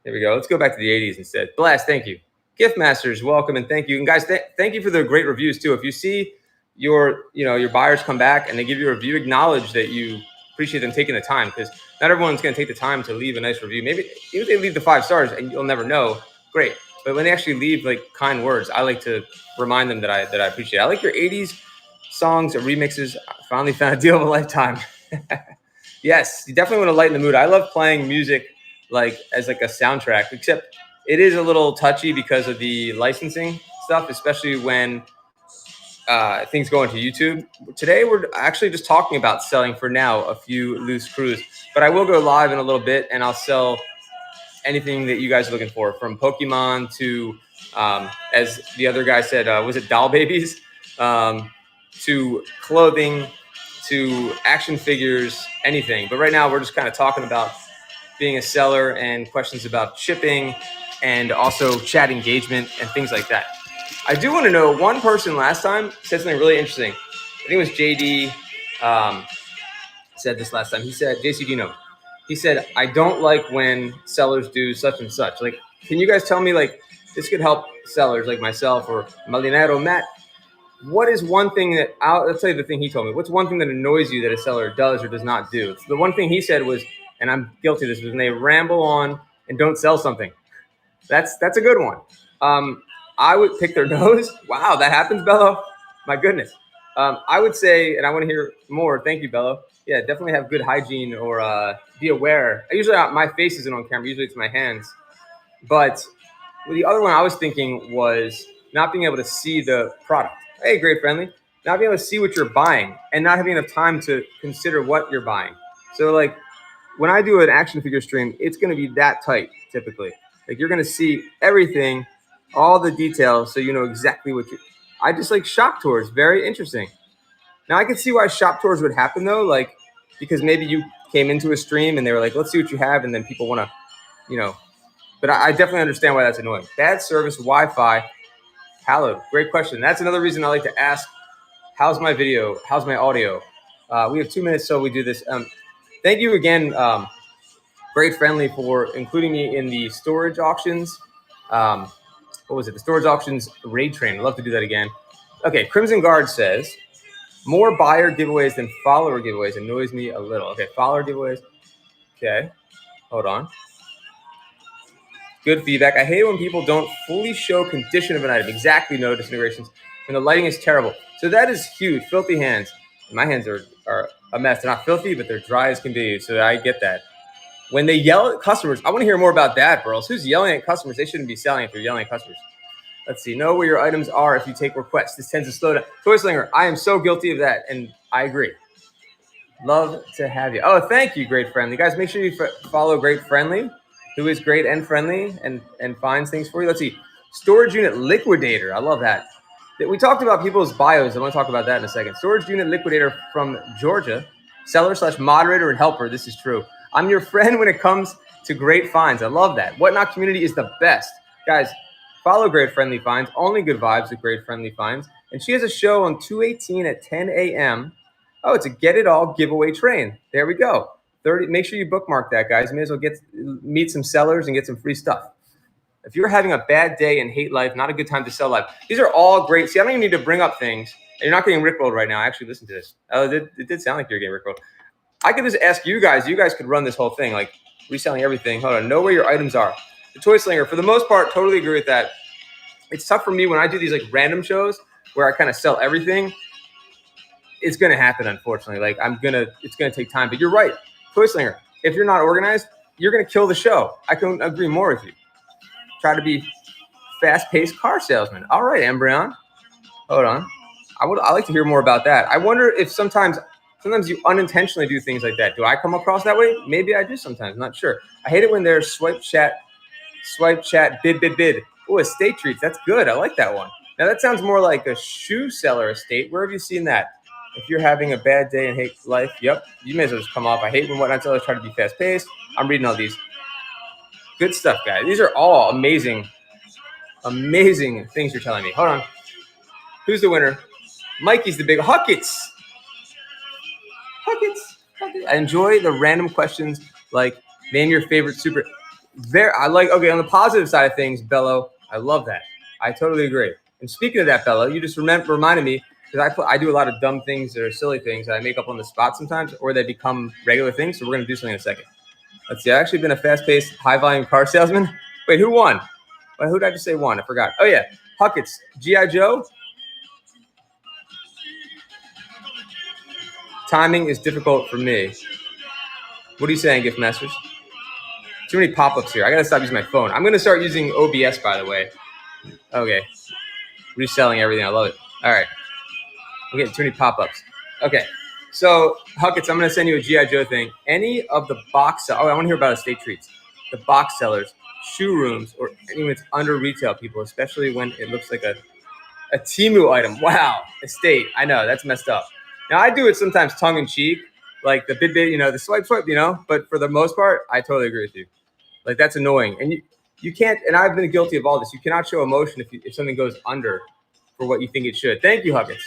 Speaker 1: There we go. Let's go back to the 80s instead. Blast, thank you. Gift Masters, welcome and thank you. And guys, thank you for the great reviews too. If you see your buyers come back and they give you a review, acknowledge that you appreciate them taking the time, because not everyone's going to take the time to leave a nice review. Maybe even if they leave the 5 stars and you'll never know, great. But when they actually leave like kind words, I like to remind them that I appreciate it. I like your 80s songs or remixes. I finally found a deal of a lifetime. Yes, you definitely want to lighten the mood. I love playing music like as like a soundtrack, except it is a little touchy because of the licensing stuff, especially when things go into YouTube. Today, we're actually just talking about selling for now a few loose screws, but I will go live in a little bit and I'll sell anything that you guys are looking for, from Pokemon to, as the other guy said, was it doll babies, to clothing, to action figures, anything. But right now we're just kind of talking about being a seller and questions about shipping and also chat engagement and things like that. I do want to know, one person last time said something really interesting. I think it was JD said this last time. He said, JC Dino, he said, I don't like when sellers do such and such. Like, can you guys tell me, like, this could help sellers like myself or Malinero, Matt? What is one thing that, let's tell you the thing he told me. What's one thing that annoys you that a seller does or does not do? So the one thing he said was, and I'm guilty of this, was when they ramble on and don't sell something. That's a good one. I would pick their nose. Wow, that happens, Bello? My goodness. I would say, and I want to hear more. Thank you, Bello. Yeah, definitely have good hygiene or be aware. Usually my face isn't on camera. Usually it's my hands. But the other one I was thinking was not being able to see the product. Hey, Great Friendly. Not being able to see what you're buying and not having enough time to consider what you're buying. So like when I do an action figure stream, it's going to be that tight typically. Like you're going to see everything, all the details, so you know exactly what you. I just like shop tours. Very interesting. Now I can see why shop tours would happen though, like because maybe you came into a stream and they were like, "Let's see what you have," and then people want to, But I definitely understand why that's annoying. Bad service, Wi-Fi, hallowed. Great question. That's another reason I like to ask, how's my video? How's my audio? We have 2 minutes, so we do this. Thank you again, Great Friendly, for including me in the storage auctions. What was it? The storage auctions raid train. I'd love to do that again. Okay, Crimson Guard says, more buyer giveaways than follower giveaways annoys me a little. Okay, follower giveaways. Okay, hold on. Good feedback. I hate when people don't fully show condition of an item. Exactly, no disintegrations. And the lighting is terrible. So that is huge. Filthy hands. My hands are a mess. They're not filthy, but they're dry as can be. So I get that. When they yell at customers, I want to hear more about that, bros. Who's yelling at customers? They shouldn't be selling if they're yelling at customers. Let's see. Know where your items are if you take requests. This tends to slow down. Toy Slinger, I am so guilty of that, and I agree. Love to have you. Oh, thank you, Great Friendly. Guys, make sure you follow Great Friendly, who is great and friendly and finds things for you. Let's see. Storage Unit Liquidator. I love that. We talked about people's bios. I want to talk about that in a second. Storage Unit Liquidator from Georgia. Seller/moderator and helper. This is true. I'm your friend when it comes to great finds. I love that. Whatnot community is the best. Guys, follow Great Friendly Finds. Only good vibes with Great Friendly Finds. And she has a show on 2/18 at 10 a.m. Oh, it's a Get It All giveaway train. There we go. 30. Make sure you bookmark that, guys. You may as well meet some sellers and get some free stuff. If you're having a bad day and hate life, not a good time to sell life. These are all great. See, I don't even need to bring up things. And you're not getting rickrolled right now. Actually, listen to this. Oh, it did sound like you're getting rickrolled. I could just ask you guys. You guys could run this whole thing, like reselling everything. Hold on. Know where your items are. The Toy Slinger, for the most part, totally agree with that. It's tough for me when I do these like random shows where I kind of sell everything. It's going to happen, unfortunately. Like it's going to take time. But you're right, Toy Slinger. If you're not organized, you're going to kill the show. I couldn't agree more with you. Try to be fast-paced car salesman. All right, Embryon. Hold on. I like to hear more about that. I wonder if sometimes you unintentionally do things like that. Do I come across that way? Maybe I do sometimes. I'm not sure. I hate it when there's swipe chat, bid. Oh, estate treats. That's good. I like that one. Now that sounds more like a shoe seller estate. Where have you seen that? If you're having a bad day and hate life, yep, you may as well just come off. I hate when whatnot sellers try to be fast-paced. I'm reading all these. Good stuff, guys. These are all amazing things you're telling me. Hold on. Who's the winner? Mikey's the big Huckets. I enjoy the random questions like name your favorite super. I like, okay, on the positive side of things, Bello, I love that. I totally agree. And speaking of that, Bello, you just reminded me, because I do a lot of dumb things or silly things that I make up on the spot sometimes, or they become regular things. So we're going to do something in a second. Let's see. I've actually been a fast-paced, high-volume car salesman. Wait, who won? Wait, who did I just say won? I forgot. Oh, yeah. Huckets. G.I. Joe. Timing is difficult for me. What are you saying, Gift Masters? Too many pop-ups here. I got to stop using my phone. I'm going to start using OBS, by the way. Okay. Reselling everything. I love it. All right. I'm getting too many pop-ups. Okay. So, Huckets, I'm going to send you a G.I. Joe thing. Any of the box sellers, I want to hear about estate treats. The box sellers, shoe rooms, or anyone that's under retail people, especially when it looks like a Temu item. Wow. Estate. I know. That's messed up. Now, I do it sometimes tongue-in-cheek, like the bid, the swipe, but for the most part, I totally agree with you. Like, that's annoying. And you can't, and I've been guilty of all this, you cannot show emotion if something goes under for what you think it should. Thank you, Huckets.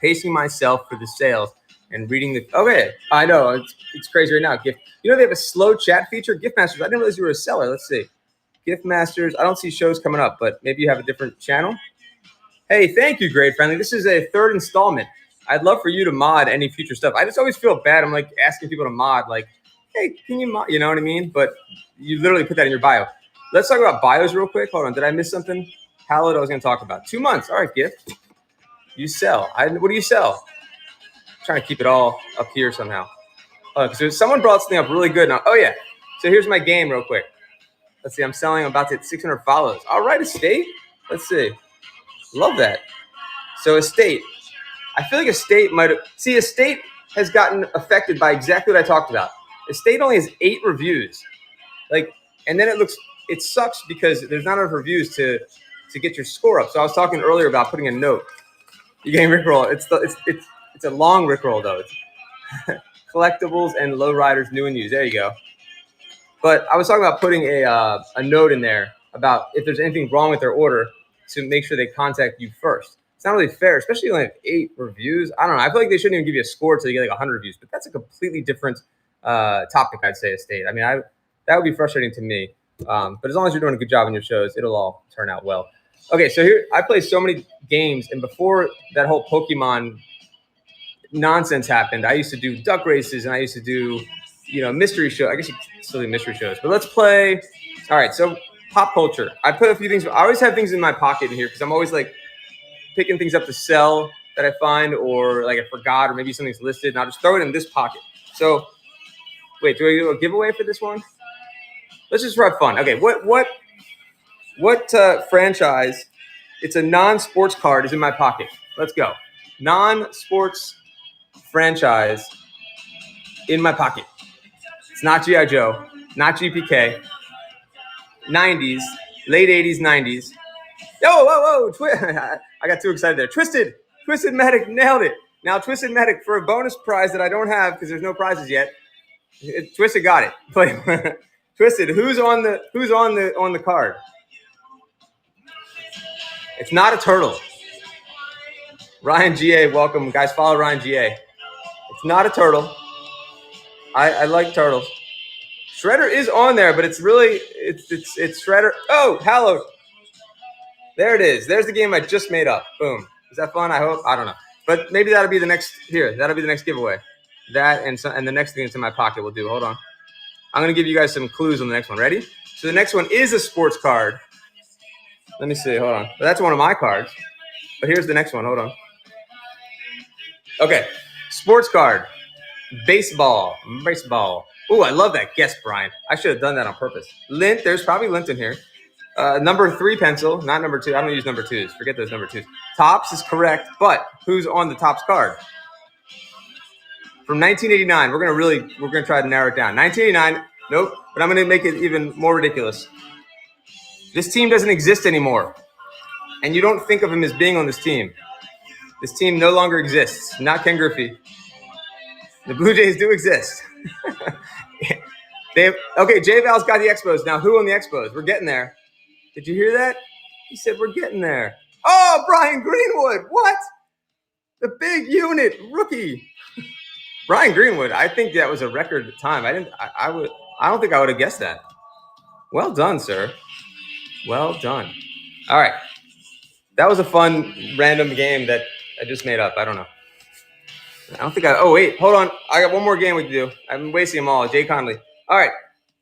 Speaker 1: Pacing myself for the sales and reading the. Okay, I know it's crazy right now. Gift, they have a slow chat feature. Gift Masters. I didn't realize you were a seller. Let's see. Gift Masters. I don't see shows coming up, but maybe you have a different channel. Hey, thank you, Great Friendly. This is a third installment. I'd love for you to mod any future stuff. I just always feel bad. I'm like asking people to mod, like, hey, can you mod? You know what I mean? But you literally put that in your bio. Let's talk about bios real quick. Hold on. Did I miss something? Hallowed, I was going to talk about. 2 months. All right, Gift. You sell. What do you sell? I'm trying to keep it all up here somehow. So someone brought something up really good. Now, oh, yeah. So here's my game real quick. Let's see. I'm about to hit 600 follows. All right, estate. Let's see. Love that. So estate. I feel like estate might have. See, estate has gotten affected by exactly what I talked about. Estate only has 8 reviews. And then it sucks because there's not enough reviews to get your score up. So I was talking earlier about putting a note. You're getting rickroll. It's a long rickroll though. It's collectibles and lowriders, new and used. There you go. But I was talking about putting a note in there about if there's anything wrong with their order to make sure they contact you first. It's not really fair, especially when they have 8 reviews. I don't know. I feel like they shouldn't even give you a score until you get like 100 reviews. But that's a completely different topic, I'd say, estate. I mean, that would be frustrating to me. But as long as you're doing a good job in your shows, it'll all turn out well. Okay, so here I play so many games, and before that whole Pokemon nonsense happened, I used to do duck races, and I used to do, mystery shows. I guess you can still do mystery shows, but let's play. All right, so pop culture. I put a few things. I always have things in my pocket in here because I'm always like picking things up to sell that I find, or like I forgot, or maybe something's listed, and I'll just throw it in this pocket. So, wait, do I do a giveaway for this one? Let's just have fun. Okay, what What franchise? It's a non-sports card is in my pocket. Let's go. Non-sports franchise in my pocket. It's not G.I. Joe, not GPK. 90s, late 80s, 90s. Yo, whoa. I got too excited there. Twisted Medic nailed it. Now Twisted Medic for a bonus prize that I don't have because there's no prizes yet. Twisted got it. But Twisted, who's on the card? It's not a turtle. Ryan GA, welcome. Guys, follow Ryan GA. It's not a turtle. I like turtles. Shredder is on there, but it's Shredder. Oh, hallowed. There it is. There's the game I just made up. Boom. Is that fun? I hope. I don't know. But maybe that'll be the next here. That'll be the next giveaway. That and the next thing that's in my pocket will do. Hold on. I'm going to give you guys some clues on the next one. Ready? So the next one is a sports card. Let me see. Hold on. But that's one of my cards. But here's the next one. Hold on. Okay. Sports card. Baseball. Ooh, I love that guess, Brian. I should have done that on purpose. Lint. There's probably lint in here. Number 3 pencil, not number 2. I don't use number 2s. Forget those number 2s. Tops is correct, but who's on the Tops card? From 1989. We're gonna try to narrow it down. 1989. Nope. But I'm gonna make it even more ridiculous. This team doesn't exist anymore, and you don't think of him as being on this team. This team no longer exists. Not Ken Griffey. The Blue Jays do exist. Okay, J Val's got the Expos. Now who on the Expos? We're getting there. Did you hear that? He said we're getting there. Oh, Brian Greenwood. What? The big unit rookie. Brian Greenwood. I think that was a record time. I don't think I would have guessed that. Well done, sir. Well done. All right. That was a fun random game that I just made up. I don't know. Oh, wait. Hold on. I got one more game we can do. I'm wasting them all. Jay Conley. All right.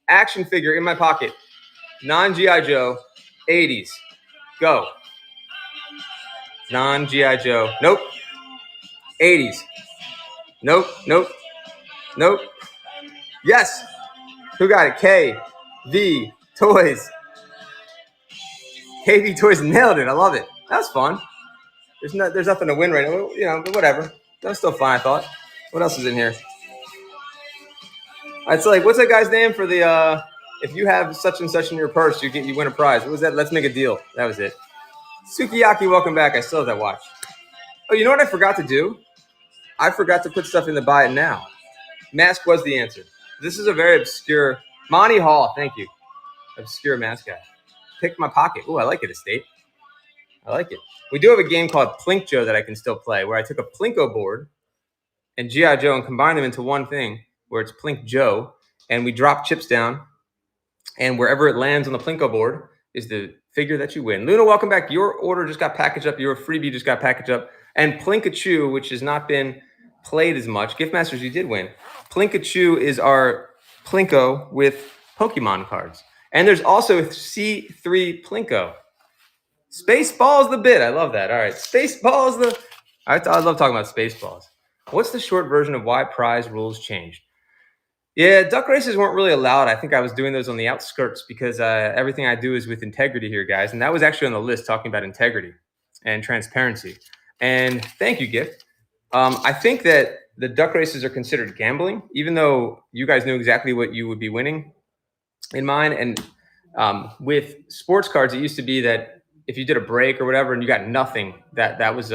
Speaker 1: Action figure in my pocket. Non-G.I. Joe. 80s. Go. Non-G.I. Joe. Nope. 80s. Nope. Yes. Who got it? KV Toys. KV Toys nailed it. I love it. That's fun. There's nothing to win right now. You know, but whatever. That's still fun, I thought. What else is in here? It's like, what's that guy's name for the if you have such and such in your purse, you win a prize. What was that? Let's make a deal. That was it. Sukiyaki, welcome back. I still have that watch. Oh, you know what I forgot to do? I forgot to put stuff in the buy it now. Mask was the answer. This is a very obscure Monty Hall. Thank you. Obscure mascot. Pick my pocket. Oh, I like it, Estate. I like it. We do have a game called Plink Joe that I can still play, where I took a Plinko board and G.I. Joe and combined them into one thing, where it's Plink Joe, and we drop chips down, and wherever it lands on the Plinko board is the figure that you win. Luna, welcome back. Your order just got packaged up. Your freebie just got packaged up. And Plinkachu, which has not been played as much. Gift Masters, you did win. Plinkachu is our Plinko with Pokemon cards. And there's also C3 Plinko. Spaceballs the bit. I love that. All right. Spaceballs the... I love talking about Spaceballs. What's the short version of why prize rules changed? Yeah, duck races weren't really allowed. I think I was doing those on the outskirts because everything I do is with integrity here, guys. And that was actually on the list talking about integrity and transparency. And thank you, Gift. I think that the duck races are considered gambling, even though you guys knew exactly what you would be winning in mine. And with sports cards, it used to be that if you did a break or whatever and you got nothing, that was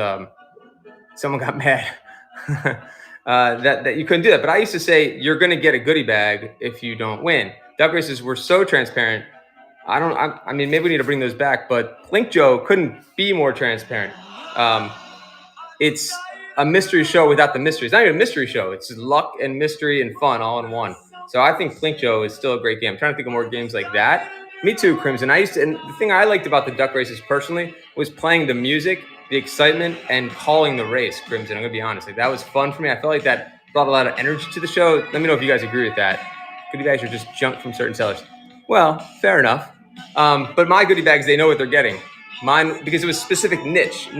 Speaker 1: someone got mad that you couldn't do that. But I used to say you're going to get a goodie bag if you don't win. Duck races were so transparent. I mean, maybe we need to bring those back, but Plink Joe couldn't be more transparent. It's a mystery show without the mystery. It's not even a mystery show. It's luck and mystery and fun all in one. So I think Plink Joe is still a great game. I'm trying to think of more games like that. Me too, Crimson. And the thing I liked about the duck races personally was playing the music, the excitement, and calling the race, Crimson. I'm gonna be honest. Like, that was fun for me. I felt like that brought a lot of energy to the show. Let me know if you guys agree with that. Goodie bags are just junk from certain sellers. Well, fair enough. But my goodie bags, they know what they're getting. Mine, because it was specific niche.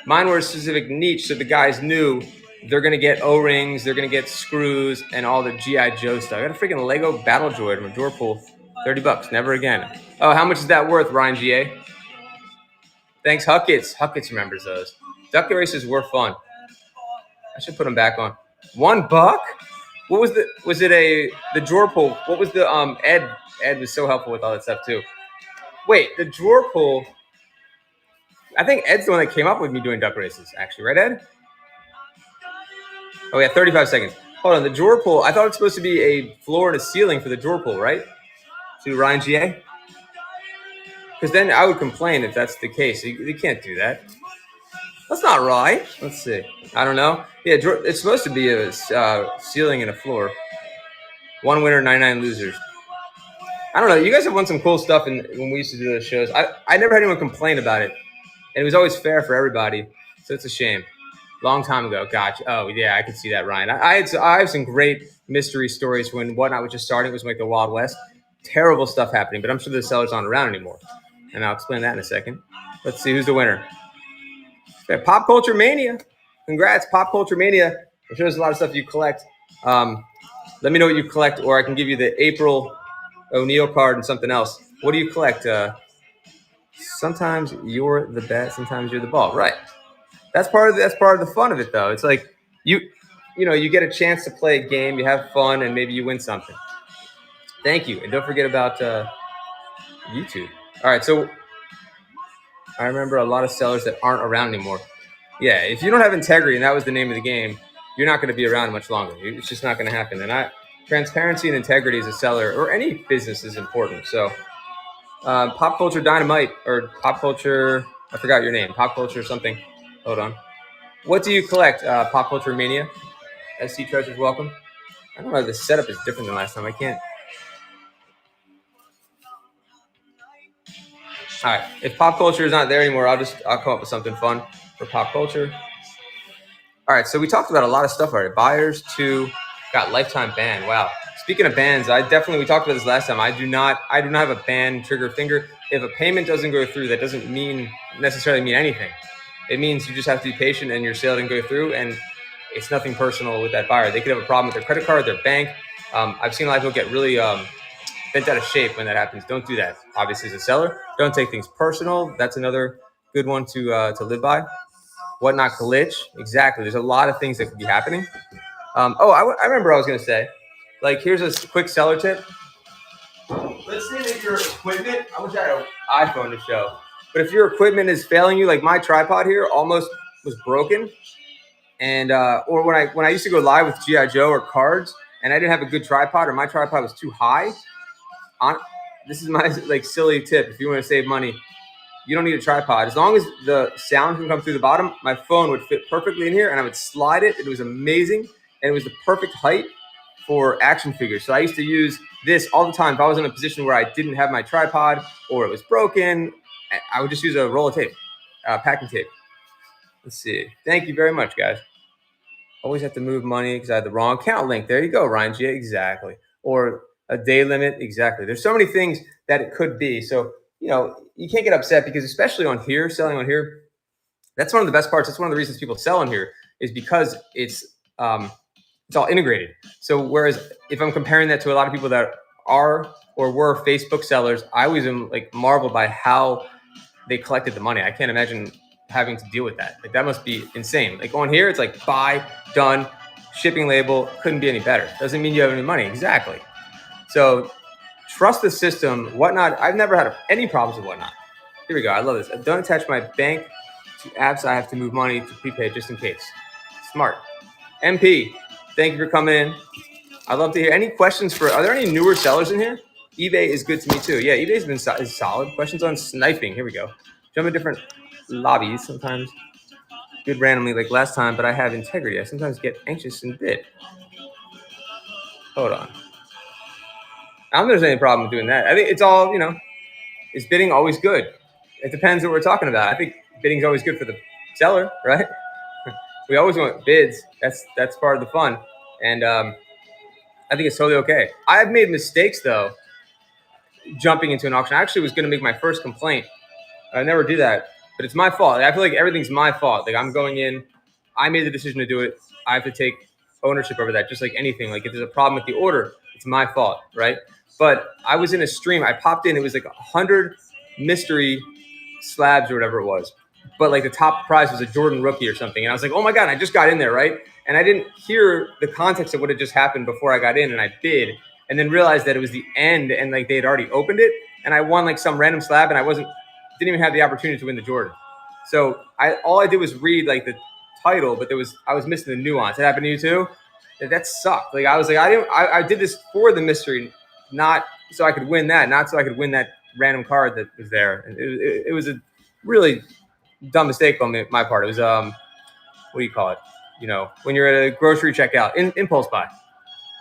Speaker 1: Mine were a specific niche, so the guys knew they're going to get O-rings, they're going to get screws, and all the G.I. Joe stuff. I got a freaking Lego Battle Droid from a drawer pool. $30, never again. Oh, how much is that worth, Ryan GA? Thanks, Huckets. Huckets remembers those. Duck races were fun. I should put them back on. $1? What was the drawer pull? What was the Ed? Ed was so helpful with all that stuff too. Wait, the drawer pull. I think Ed's the one that came up with me doing duck races, actually, right, Ed? Oh yeah, 35 seconds. Hold on, the drawer pull. I thought it's supposed to be a floor and a ceiling for the drawer pull, right? To Ryan GA. Because then I would complain if that's the case. You can't do that. That's not right. Let's see. I don't know. Yeah, it's supposed to be a ceiling and a floor. 1 winner, 99 losers. I don't know. You guys have won some cool stuff when we used to do those shows. I never had anyone complain about it. And it was always fair for everybody. So it's a shame. Long time ago. Gotcha. Oh, yeah, I could see that, Ryan. I have some great mystery stories when Whatnot was just starting. It was like the Wild West. Terrible stuff happening, but I'm sure the sellers aren't around anymore. And I'll explain that in a second. Let's see who's the winner. Okay, Pop Culture Mania. Congrats, Pop Culture Mania. I'm sure there's a lot of stuff you collect. Let me know what you collect, or I can give you the April O'Neil card and something else. What do you collect? Sometimes you're the bat, sometimes you're the ball. Right. That's part of the fun of it, though. It's like you get a chance to play a game, you have fun, and maybe you win something. Thank you, and don't forget about YouTube. All right, so I remember a lot of sellers that aren't around anymore. Yeah, if you don't have integrity, and that was the name of the game, you're not going to be around much longer. It's just not going to happen. And transparency and integrity as a seller or any business is important. So Pop Culture Dynamite or Pop Culture, I forgot your name, Pop Culture something. Hold on. What do you collect, Pop Culture Mania? SC Treasures, welcome. I don't know, the setup is different than last time. I can't. All right, if Pop Culture is not there anymore, I'll come up with something fun for Pop Culture. All right, so we talked about a lot of stuff already. Buyers too, got lifetime ban. Wow. Speaking of bans, we talked about this last time. I do not have a ban trigger finger. If a payment doesn't go through, that doesn't necessarily mean anything. It means you just have to be patient and your sale didn't go through, and it's nothing personal with that buyer. They could have a problem with their credit card, their bank. I've seen a lot of people get really bent out of shape when that happens. Don't do that. Obviously, as a seller, don't take things personal. That's another good one to live by. Whatnot glitch. Exactly. There's a lot of things that could be happening. I remember what I was going to say. Like, here's a quick seller tip. Let's say that your equipment, I wish I had an iPhone to show, but if your equipment is failing you, like my tripod here almost was broken. And, or when I used to go live with G.I. Joe or cards and I didn't have a good tripod or my tripod was too high, this is my silly tip. If you want to save money, you don't need a tripod. As long as the sound can come through the bottom, my phone would fit perfectly in here and I would slide it. It was amazing. And it was the perfect height for action figures. So I used to use this all the time. If I was in a position where I didn't have my tripod or it was broken, I would just use a roll of tape, packing tape. Let's see. Thank you very much, guys. Always have to move money because I had the wrong account link. There you go, Ryan G. Exactly. Or a day limit. Exactly. There's so many things that it could be. So, you can't get upset because especially on here, selling on here, that's one of the best parts. That's one of the reasons people sell on here is because it's all integrated. So whereas if I'm comparing that to a lot of people that are or were Facebook sellers, I always am marveled by how they collected the money. I can't imagine having to deal with that. That must be insane. On here, it's buy, done, shipping label, couldn't be any better. Doesn't mean you have any money. Exactly. So trust the system. Whatnot, I've never had any problems with Whatnot. Here we go. I love this. Don't attach my bank to apps. I have to move money to prepaid just in case. Smart. MP, thank you for coming in. I'd love to hear any questions are there any newer sellers in here? eBay is good to me too. Yeah, eBay's been is solid. Questions on sniping. Here we go. Jump in different lobbies. Sometimes good randomly like last time, but I have integrity. I sometimes get anxious and bid. Hold on. I don't think there's any problem with doing that. I think it's all, is bidding always good? It depends what we're talking about. I think bidding is always good for the seller, right? We always want bids. That's part of the fun. And I think it's totally okay. I've made mistakes, though, jumping into an auction. I actually was going to make my first complaint. I never do that, but it's my fault. I feel like everything's my fault. I'm going in. I made the decision to do it. I have to take ownership over that, just like anything. If there's a problem with the order, it's my fault, right? But I was in a stream. I popped in. It was like 100 mystery slabs or whatever it was. But like the top prize was a Jordan rookie or something. And I was like, oh my God, I just got in there, right? And I didn't hear the context of what had just happened before I got in, and I bid, and then realized that it was the end and like they had already opened it. And I won like some random slab, and didn't even have the opportunity to win the Jordan. So all I did was read like the title, but I was missing the nuance. It happened to you too? That sucked. Like I was like, I did this for the mystery, not so I could win that, not so I could win that random card that was there. And it was a really dumb mistake on my part. It was what do you call it? You know, when you're at a grocery checkout, impulse buy.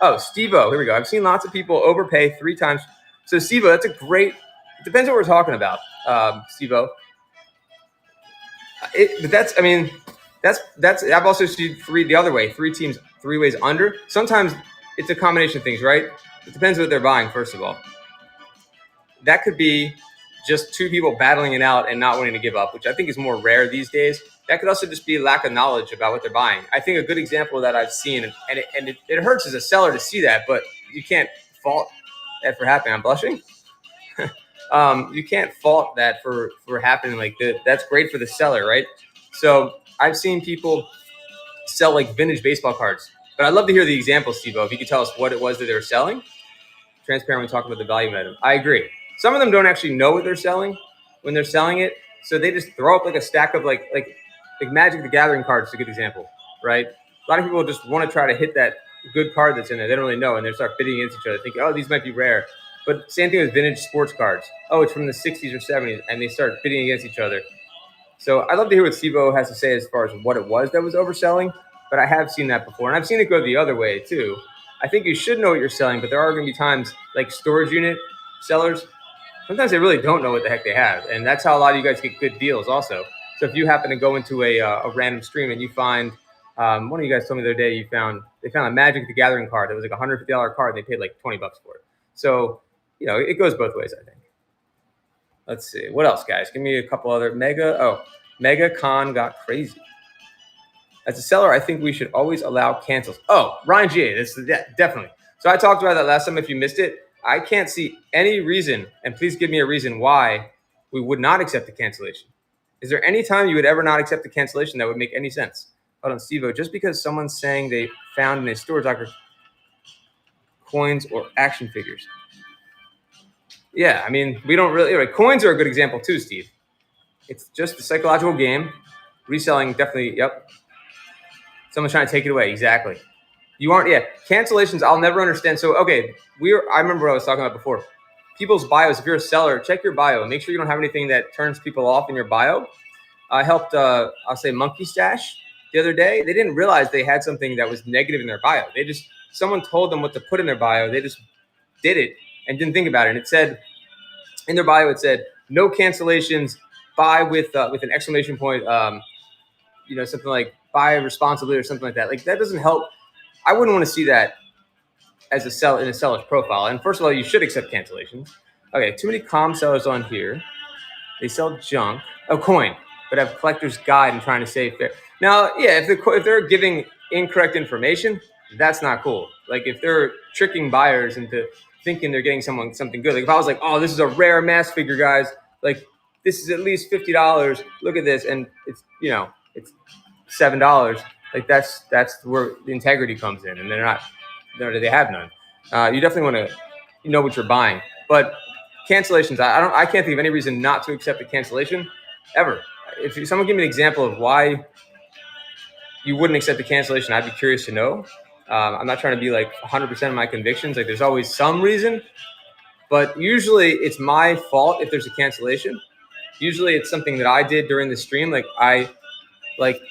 Speaker 1: Oh, Steve-O, here we go. I've seen lots of people overpay 3 times. So Steve-O, that's a great. It depends what we're talking about, Steve-O. But that's, I mean, that's. I've also seen the other way. 3 teams, 3 ways under. Sometimes it's a combination of things, right? It depends what they're buying. First of all, that could be just 2 people battling it out and not wanting to give up, which I think is more rare these days. That could also just be lack of knowledge about what they're buying. I think a good example that I've seen, and it hurts as a seller to see that, but you can't fault that for happening. I'm blushing. You can't fault that for happening like that. That's great for the seller, right? So I've seen people sell like vintage baseball cards, but I'd love to hear the example, Steve-O. If you could tell us what it was that they were selling. Transparent when talking about the value item. I agree. Some of them don't actually know what they're selling when they're selling it, so they just throw up like a stack of like Magic the Gathering cards is a good example, right? A lot of people just want to try to hit that good card that's in there. They don't really know, and they start bidding against each other, thinking, "Oh, these might be rare." But same thing with vintage sports cards. Oh, it's from the 60s or 70s, and they start bidding against each other. So I'd love to hear what Steve-O has to say as far as what it was that was overselling, but I have seen that before, and I've seen it go the other way too. I think you should know what you're selling, but there are going to be times like storage unit sellers, sometimes they really don't know what the heck they have, and that's how a lot of you guys get good deals also. So if you happen to go into a random stream and you find, one of you guys told me the other day they found a Magic the Gathering card that was like a $150 card, and they paid like $20 for it. So it goes both ways, I think. Let's see. What else, guys? Give me a couple other. Mega Con got crazy. As a seller, I think we should always allow cancels. Oh, Ryan G.A., definitely. So I talked about that last time. If you missed it, I can't see any reason, and please give me a reason why we would not accept the cancellation. Is there any time you would ever not accept the cancellation that would make any sense? Hold on, Steve-O. Just because someone's saying they found in a storage locker coins or action figures. Yeah, I mean, we don't really. Right, coins are a good example too, Steve. It's just a psychological game. Reselling, definitely. Yep. Someone's trying to take it away. Exactly. You aren't. Yeah. Cancellations, I'll never understand. So, okay, I remember what I was talking about before. People's bios. If you're a seller, check your bio. Make sure you don't have anything that turns people off in your bio. I helped. I'll say Monkey Stash the other day. They didn't realize they had something that was negative in their bio. Someone told them what to put in their bio. They just did it and didn't think about it. And it said in their bio, it said no cancellations. Buy with an exclamation point. Something like buy responsibly or something like that. Like that doesn't help. I wouldn't want to see that as in a seller's profile. And first of all, you should accept cancellations. Okay, too many calm sellers on here. They sell junk, coin, but have collector's guide and trying to save fair. Now, yeah, if they're giving incorrect information, that's not cool. Like if they're tricking buyers into thinking they're getting something good. Like if I was like, oh, this is a rare mass figure, guys. Like this is at least $50. Look at this, and it's $7. Like that's where the integrity comes in, and they have none. You definitely want to know what you're buying, but cancellations. I can't think of any reason not to accept a cancellation ever. If someone give me an example of why you wouldn't accept a cancellation, I'd be curious to know. I'm not trying to be like 100% of my convictions. Like there's always some reason, but usually it's my fault if there's a cancellation. Usually it's something that I did during the stream. Like I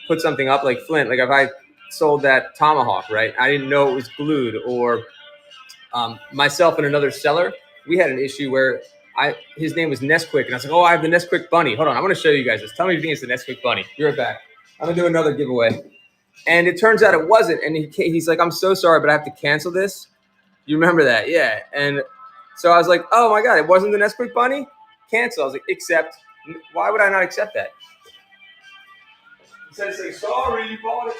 Speaker 1: put something up like Flint. Like if I sold that tomahawk, right? I didn't know it was glued, or myself and another seller, we had an issue where his name was Nesquik, and I was like, oh, I have the Nesquik bunny. Hold on, I want to show you guys this. Tell me if you think it's the Nesquik bunny. Be right back. I'm gonna do another giveaway. And it turns out it wasn't. And he's like, I'm so sorry, but I have to cancel this. You remember that? Yeah. And so I was like, oh my God, it wasn't the Nesquik bunny? Cancel. I was like, accept. Why would I not accept that? He said, say, sorry, you bought it.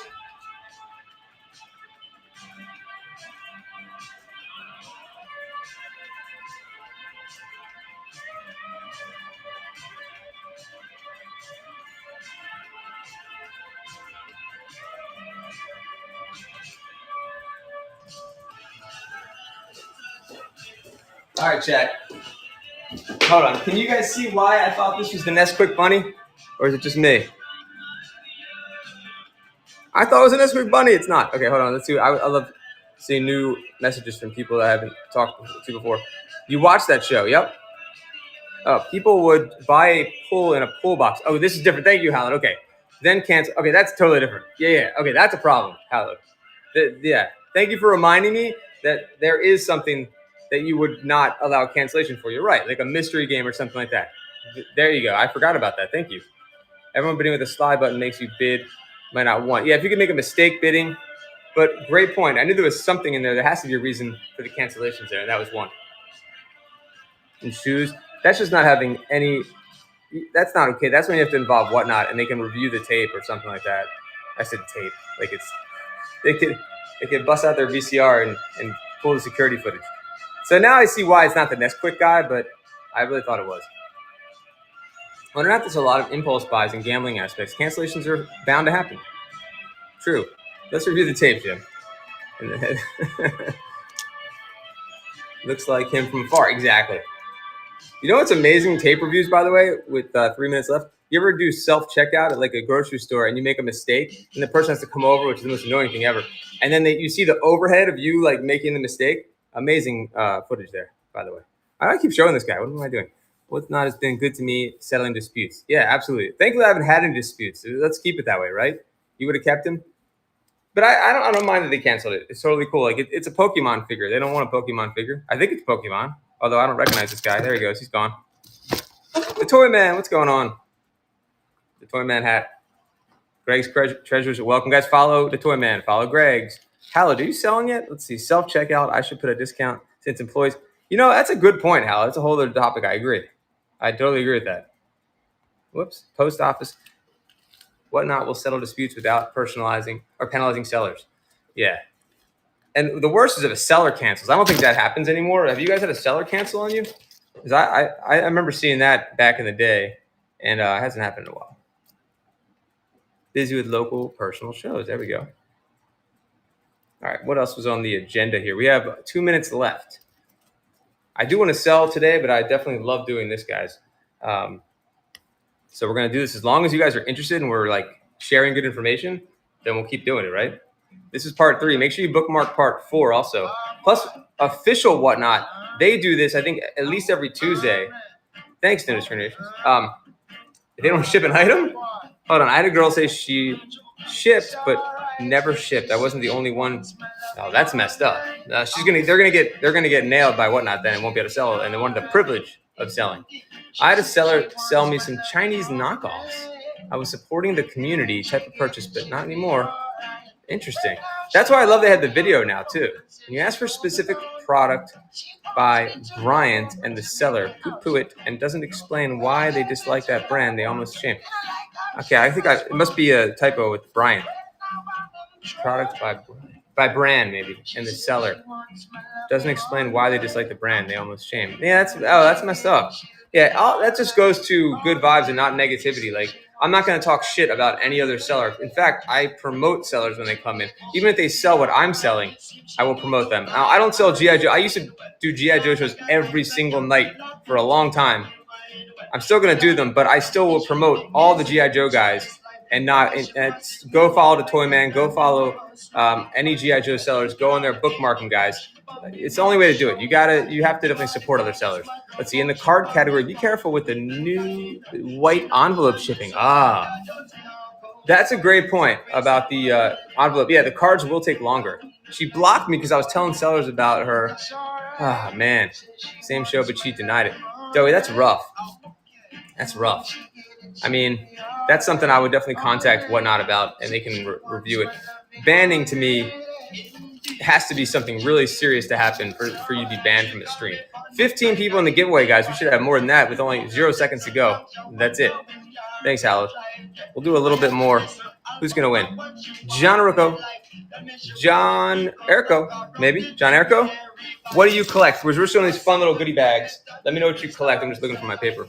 Speaker 1: All right, chat. Hold on. Can you guys see why I thought this was the Nesquik bunny? Or is it just me? I thought it was a Nesquik bunny. It's not. Okay, hold on. Let's see. I love seeing new messages from people that I haven't talked to before. You watched that show? Yep. People would buy a pool in a pool box. Oh, this is different. Thank you, Howard. Okay. Then cancel. Okay, that's totally different. Yeah. Okay, that's a problem, Howard. Yeah. Thank you for reminding me that there is something that you would not allow cancellation for. You're right, like a mystery game or something like that. There you go. I forgot about that. Thank you. Everyone bidding with a slide button makes you bid, might not want. Yeah, if you can make a mistake bidding. But great point. I knew there was something in there. There has to be a reason for the cancellations there, and that was one. And shoes, that's just not having any. That's not okay. That's when you have to involve whatnot, and they can review the tape or something like that. I said tape, like it's they could bust out their VCR and pull the security footage. So now I see why it's not the Nesquik guy, but I really thought it was. Whether or not there's a lot of impulse buys and gambling aspects, cancellations are bound to happen. True. Let's review the tape, Jim. Looks like him from afar. Exactly. You know what's amazing tape reviews, by the way, with 3 minutes left? You ever do self-checkout at like a grocery store and you make a mistake and the person has to come over, which is the most annoying thing ever. And then you see the overhead of you like making the mistake. Amazing footage there, by the way. I keep showing this guy. What am I doing? What's not has been good to me settling disputes. Yeah, absolutely. Thankfully, I haven't had any disputes. Let's keep it that way, right? You would have kept him? But I don't mind that they canceled it. It's totally cool. Like it's a Pokemon figure. They don't want a Pokemon figure. I think it's Pokemon. Although I don't recognize this guy. There he goes. He's gone. The Toy Man. What's going on? The Toy Man hat. Greg's Treasures. Welcome, guys. Follow the Toy Man. Follow Greg's. Hallowed, are you selling yet? Let's see. Self-checkout. I should put a discount since employees. You know, that's a good point, Hal. That's a whole other topic. I agree. I totally agree with that. Whoops. Post office. Whatnot will settle disputes without personalizing or penalizing sellers. Yeah. And the worst is if a seller cancels. I don't think that happens anymore. Have you guys had a seller cancel on you? Because I remember seeing that back in the day, and it hasn't happened in a while. Busy with local personal shows. There we go. All right, what else was on the agenda here? We have 2 minutes left. I do want to sell today, but I definitely love doing this, guys. So we're going to do this as long as you guys are interested and we're like sharing good information, then we'll keep doing it, right? This is part 3. Make sure you bookmark part 4 also. Plus, official whatnot, they do this, I think, at least every Tuesday. Thanks, Dennis Terminations. They don't ship an item? Hold on. I had a girl say she shipped, but never shipped. I wasn't the only one. Oh, that's messed up. They're gonna get nailed by whatnot then and won't be able to sell it. And they wanted the privilege of selling. I had a seller sell me some Chinese knockoffs. I was supporting the community type of purchase, but not anymore. Interesting. That's why I love they have the video now too. When you ask for a specific product by Bryant and the seller poo-poo it and doesn't explain why they dislike that brand, they almost shame. Okay, I think it must be a typo with Bryant. Product by brand maybe, and the seller doesn't explain why they dislike the brand, they almost shame. Yeah, that's messed up. Yeah, that just goes to good vibes and not negativity. Like, I'm not going to talk shit about any other seller. In fact, I promote sellers when they come in. Even if they sell what I'm selling, I will promote them. Now, I don't sell G.I. Joe. I used to do G.I. Joe shows every single night for a long time. I'm still going to do them, but I still will promote all the G.I. Joe guys and go follow the Toy Man. Go follow any G.I. Joe sellers. Go on there, bookmarking, guys. It's the only way to do it. You have to definitely support other sellers. Let's see. In the card category, be careful with the new white envelope shipping. That's a great point about the envelope. Yeah, the cards will take longer. She blocked me because I was telling sellers about her. Ah, man. Same show, but she denied it. Joey, that's rough. That's rough. I mean, that's something I would definitely contact Whatnot about, and they can review it. Banning, to me, has to be something really serious to happen for you to be banned from the stream. 15 people in the giveaway, guys. We should have more than that with only 0 seconds to go. That's it. Thanks, Howard. We'll do a little bit more. Who's going to win? John Erico, maybe? John Erico? What do you collect? We're showing these fun little goodie bags. Let me know what you collect. I'm just looking for my paper.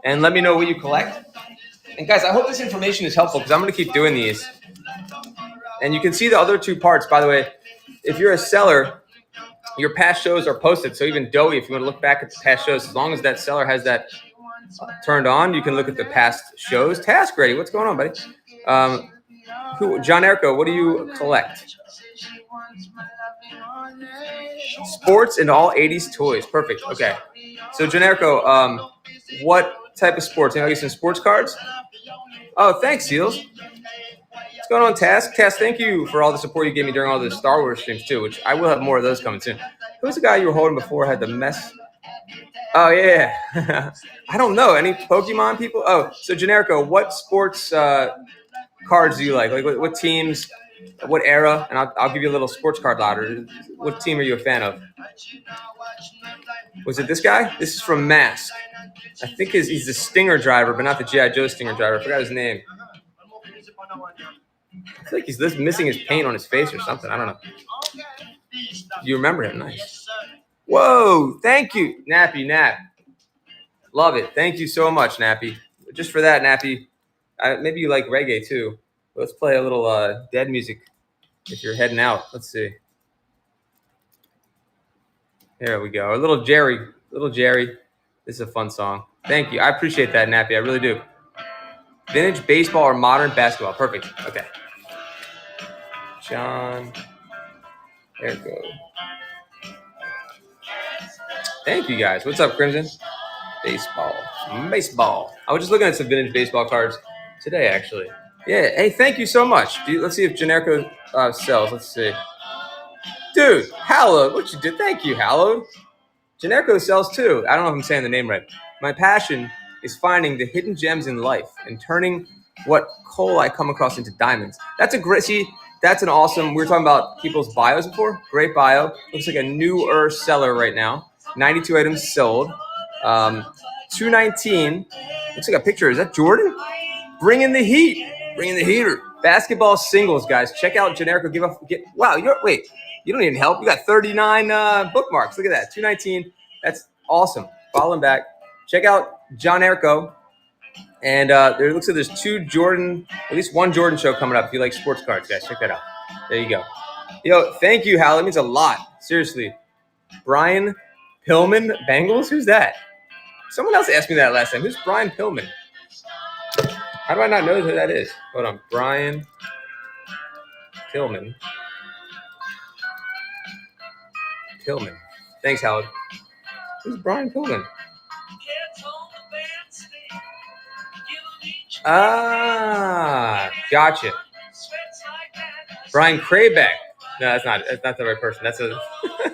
Speaker 1: And let me know what you collect. And guys, I hope this information is helpful because I'm going to keep doing these. And you can see the other 2 parts, by the way. If you're a seller, your past shows are posted. So even Doey, if you want to look back at the past shows, as long as that seller has that turned on, you can look at the past shows. Task ready. What's going on, buddy? John Erco, what do you collect? Sports and all 80s toys. Perfect. Okay. So John Erco, what type of sports? Can I get some sports cards? Oh, thanks, Seals. What's going on, Task? Task, thank you for all the support you gave me during all the Star Wars streams too, which I will have more of those coming soon. Who's the guy you were holding before had the mess? Oh, yeah. I don't know. Any Pokemon people? Oh, so Generico, what sports cards do you like? Like what teams, what era? And I'll give you a little sports card ladder. What team are you a fan of? Was it this guy? This is from Mask. I think he's the Stinger driver, but not the G.I. Joe Stinger driver. I forgot his name. I feel like he's missing his paint on his face or something. I don't know. You remember him? Nice. Whoa, thank you, Nappy Nap. Love it. Thank you so much, Nappy. Just for that, Nappy. Maybe you like reggae too. Let's play a little dead music if you're heading out. Let's see. There we go. A little Jerry. This is a fun song. Thank you. I appreciate that, Nappy. I really do. Vintage baseball or modern basketball? Perfect. Okay. John. There we go. Thank you, guys. What's up, Crimson? Baseball. I was just looking at some vintage baseball cards today, actually. Yeah. Hey, thank you so much. Let's see if Generico sells. Let's see. Dude, Hallowed. What you did? Thank you, Hallowed. Generico sells too. I don't know if I'm saying the name right. My passion is finding the hidden gems in life and turning what coal I come across into diamonds. That's an awesome. We were talking about people's bios before. Great bio. Looks like a newer seller right now. 92 items sold. 219. Looks like a picture. Is that Jordan? Bringing the heat. Bringing the heater. Basketball singles, guys. Check out Generico. Wow. You don't need help. You got 39 bookmarks. Look at that. 219. That's awesome. Follow him back. Check out John Erco. And there looks like there's at least one Jordan show coming up. If you like sports cards, guys, check that out. There you go. Yo, thank you, Hal. It means a lot. Seriously. Brian Pillman, Bengals? Who's that? Someone else asked me that last time. Who's Brian Pillman? How do I not know who that is? Hold on. Brian Pillman. Thanks, Howard. Who's Brian Pillman? Ah, gotcha. Brian Crayback. No, that's not the right person. That's I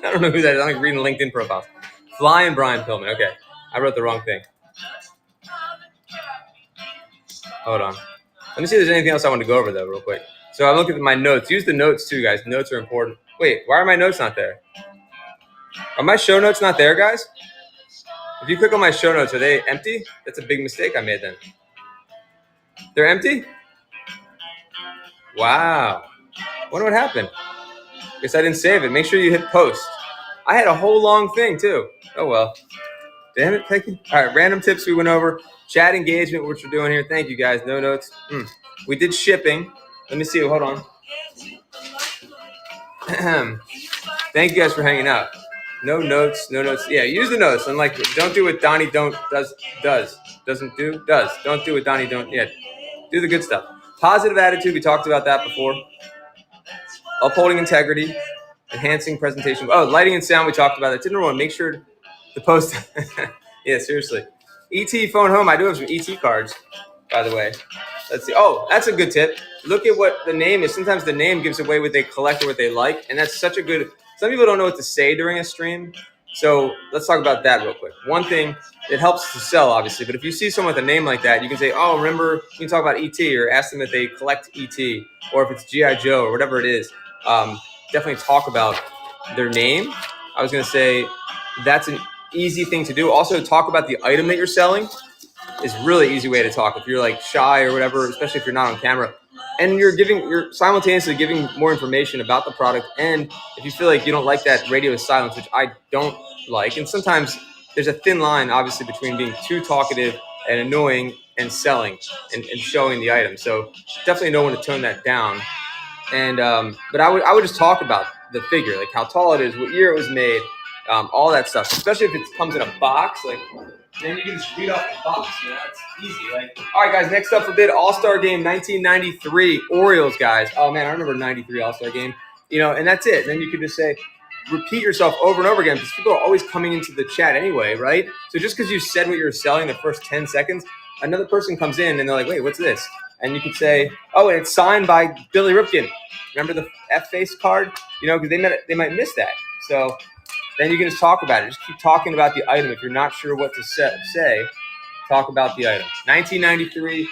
Speaker 1: don't know who that is. I'm like reading LinkedIn profiles. Flying Brian Pillman. Okay, I wrote the wrong thing. Hold on. Let me see if there's anything else I want to go over though, real quick. So I'm looking at my notes. Use the notes too, guys. Notes are important. Wait, why are my notes not there? Are my show notes not there, guys? If you click on my show notes, are they empty? That's a big mistake I made then. They're empty? Wow. Wonder what happened. Guess I didn't save it. Make sure you hit post. I had a whole long thing too. Oh well. Damn it, Peggy. All right, random tips we went over. Chat engagement, which we're doing here. Thank you guys. No notes. We did shipping. Let me see. Hold on. Thank you guys for hanging out. No notes. Yeah, use the notes. And like, don't do what Donnie does. Don't do what Donnie don't. Yeah, do the good stuff. Positive attitude. We talked about that before. Upholding integrity. Enhancing presentation. Oh, lighting and sound. We talked about that. Didn't everyone make sure to post? Yeah, seriously. ET phone home. I do have some ET cards, by the way. Let's see. Oh, that's a good tip. Look at what the name is. Sometimes the name gives away what they collect or what they like. And that's such a good... Some people don't know what to say during a stream. So let's talk about that real quick. One thing, it helps to sell, obviously. But if you see someone with a name like that, you can say, oh, remember, you can talk about ET or ask them if they collect ET or if it's G.I. Joe or whatever it is. Definitely talk about their name. I was going to say that's an easy thing to do. Also, talk about the item that you're selling is a really easy way to talk. If you're like shy or whatever, especially if you're not on camera, and you're simultaneously giving more information about the product. And if you feel like you don't like that radio silence, which I don't like, and sometimes there's a thin line, obviously, between being too talkative and annoying and selling and showing the item. So definitely know when to tone that down. And but I would just talk about the figure, like how tall it is, what year it was made, all that stuff. Especially if it comes in a box, like then you can just read off the box. You know, it's easy. Like, all right, guys. Next up for bid, All-Star Game 1993 Orioles, guys. Oh man, I remember '93 All-Star Game. You know, and that's it. Then you could just say, repeat yourself over and over again because people are always coming into the chat anyway, right? So just because you said what you're selling the first 10 seconds, another person comes in and they're like, wait, what's this? And you could say, oh, and it's signed by Billy Ripken. Remember the F-face card? You know, because they might miss that. So then you can just talk about it. Just keep talking about the item. If you're not sure what to say, talk about the item. 1993.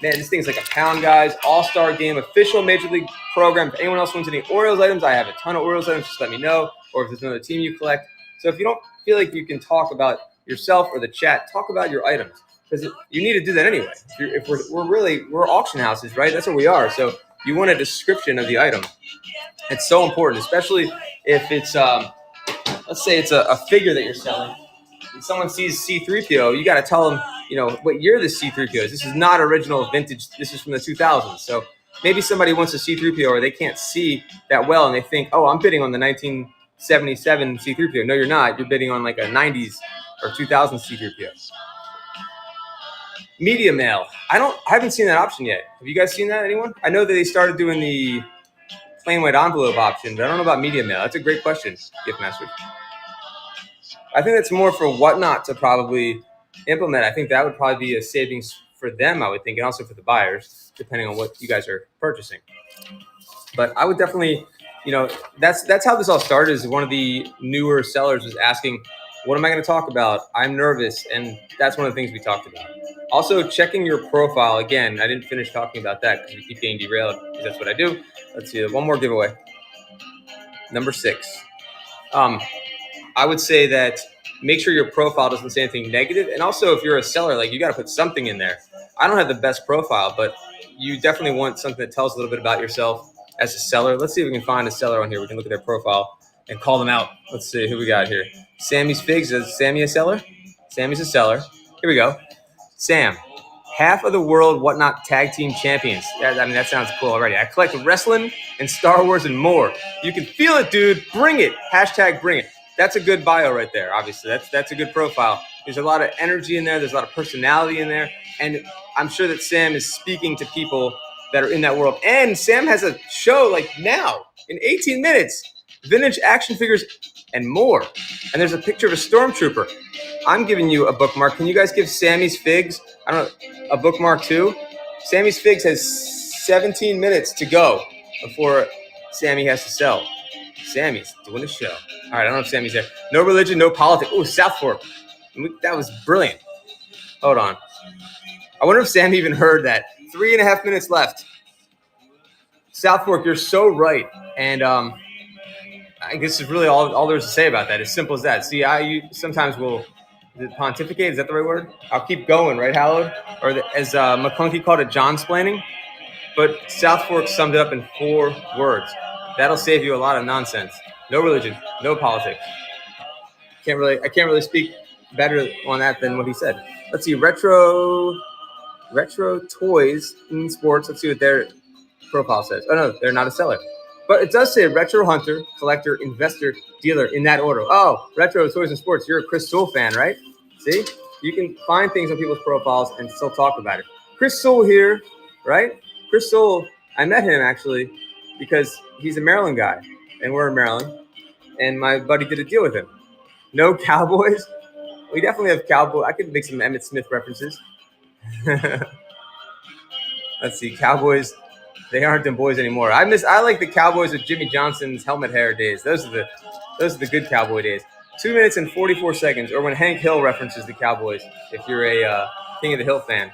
Speaker 1: Man, this thing's like a pound, guys. All-Star Game, official Major League program. If anyone else wants any Orioles items, I have a ton of Orioles items. Just let me know. Or if there's another team you collect. So if you don't feel like you can talk about yourself or the chat, talk about your items. Because you need to do that anyway. If we're auction houses, right? That's what we are. So you want a description of the item. It's so important, especially if it's, let's say it's a figure that you're selling. When someone sees C-3PO, you got to tell them, you know, what year this C-3PO is. This is not original vintage. This is from the 2000s. So maybe somebody wants a C-3PO or they can't see that well and they think, oh, I'm bidding on the 1977 C-3PO. No, you're not. You're bidding on like a 90s or 2000 C-3PO. Media mail. I haven't seen that option yet. Have you guys seen that, anyone? I know that they started doing the plain white envelope option, but I don't know about media mail. That's a great question, Gift Master. I think that's more for Whatnot to probably implement. I think that would probably be a savings for them, I would think, and also for the buyers, depending on what you guys are purchasing. But I would definitely, you know, that's how this all started. Is one of the newer sellers was asking, what am I going to talk about? I'm nervous, and that's one of the things we talked about. Also, checking your profile. Again, I didn't finish talking about that because we keep getting derailed because that's what I do. Let's see, one more giveaway. Number 6. I would say that make sure your profile doesn't say anything negative. And also, if you're a seller, like you got to put something in there. I don't have the best profile, but you definitely want something that tells a little bit about yourself as a seller. Let's see if we can find a seller on here. We can look at their profile and call them out. Let's see who we got here. Sammy's Figs. Is Sammy a seller? Sammy's a seller. Here we go. Sam, half of the world Whatnot tag team champions. I mean, that sounds cool already. I collect wrestling and Star Wars and more. You can feel it, dude. Bring it. # bring it. That's a good bio right there, obviously. That's a good profile. There's a lot of energy in there. There's a lot of personality in there. And I'm sure that Sam is speaking to people that are in that world. And Sam has a show like now in 18 minutes. Vintage action figures and more. And there's a picture of a stormtrooper. I'm giving you a bookmark. Can you guys give Sammy's Figs, I don't know, a bookmark too? Sammy's Figs has 17 minutes to go before Sammy has to sell. Sammy's doing a show. All right, I don't know if Sammy's there. No religion, no politics. Oh, South Fork. That was brilliant. Hold on. I wonder if Sammy even heard that. 3.5 minutes left. South Fork, you're so right. And I guess it's really all there is to say about that. As simple as that. See, you sometimes will pontificate. Is that the right word? I'll keep going, right, Hallowed? Or as McClunky called it, John-splaining. But South Fork summed it up in 4 words. That'll save you a lot of nonsense. No religion, no politics. I can't really speak better on that than what he said. Let's see, retro toys in sports. Let's see what their profile says. Oh no, they're not a seller. But it does say retro hunter, collector, investor, dealer in that order. Oh, retro toys and sports. You're a Chris Sewell fan, right? See? You can find things on people's profiles and still talk about it. Chris Sewell here, right? Chris Sewell, I met him actually because he's a Maryland guy and we're in Maryland. And my buddy did a deal with him. No Cowboys. We definitely have Cowboys. I could make some Emmitt Smith references. Let's see, Cowboys. They aren't them boys anymore. I like the Cowboys with Jimmy Johnson's helmet hair days. Those are the good Cowboy days. 2 minutes and 44 seconds, or when Hank Hill references the Cowboys. If you're a King of the Hill fan,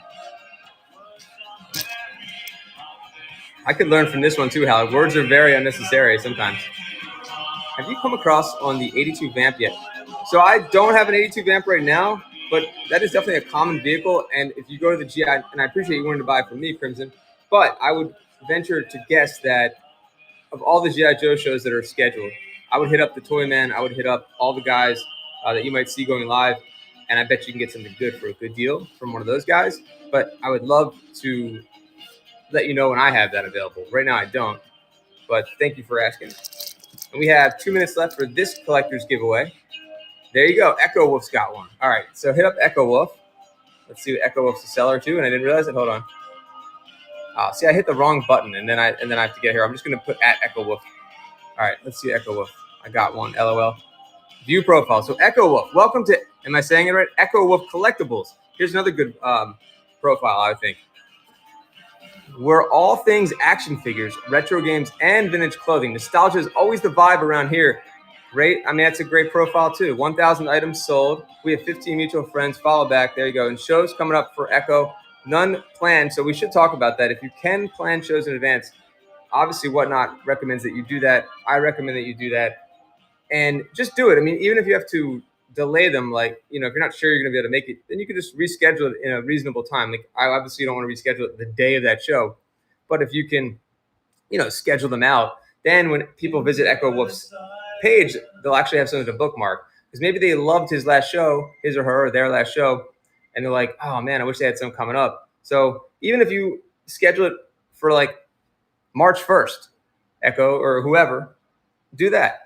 Speaker 1: I could learn from this one too, Hal. Words are very unnecessary sometimes. Have you come across on the 82 Vamp yet? So I don't have an 82 Vamp right now, but that is definitely a common vehicle. And if you go to the GI, and I appreciate you wanting to buy from me, Crimson, but I would venture to guess that of all the GI Joe shows that are scheduled, I would hit up the Toy Man. I would hit up all the guys that you might see going live, and I bet you can get something good for a good deal from one of those guys. But I would love to let you know when I have that available. Right now I don't, but thank you for asking. And we have 2 minutes left for this collector's giveaway. There you go. Echo Wolf's got one. All right, so hit up Echo Wolf. Let's see what Echo Wolf's a seller too, and I didn't realize it. Hold on. See, I hit the wrong button, and then I have to get here. I'm just gonna put at Echo Wolf. All right, let's see Echo Wolf. I got one. LOL. View profile. So Echo Wolf, welcome to. Am I saying it right? Echo Wolf Collectibles. Here's another good profile, I think. We're all things action figures, retro games, and vintage clothing. Nostalgia is always the vibe around here. Great. I mean, that's a great profile too. 1,000 items sold. We have 15 mutual friends. Follow back. There you go. And shows coming up for Echo. None planned. So we should talk about that. If you can plan shows in advance, obviously Whatnot recommends that you do that. I recommend that you do that. And just do it. I mean, even if you have to delay them, like, if you're not sure you're going to be able to make it, then you can just reschedule it in a reasonable time. Like, I obviously don't want to reschedule it the day of that show. But if you can, schedule them out, then when people visit Echo Wolf's page, they'll actually have something to bookmark, because maybe they loved his last show, his or her or their last show, and they're like, oh man, I wish they had some coming up. So even if you schedule it for like March 1st, Echo or whoever, do that.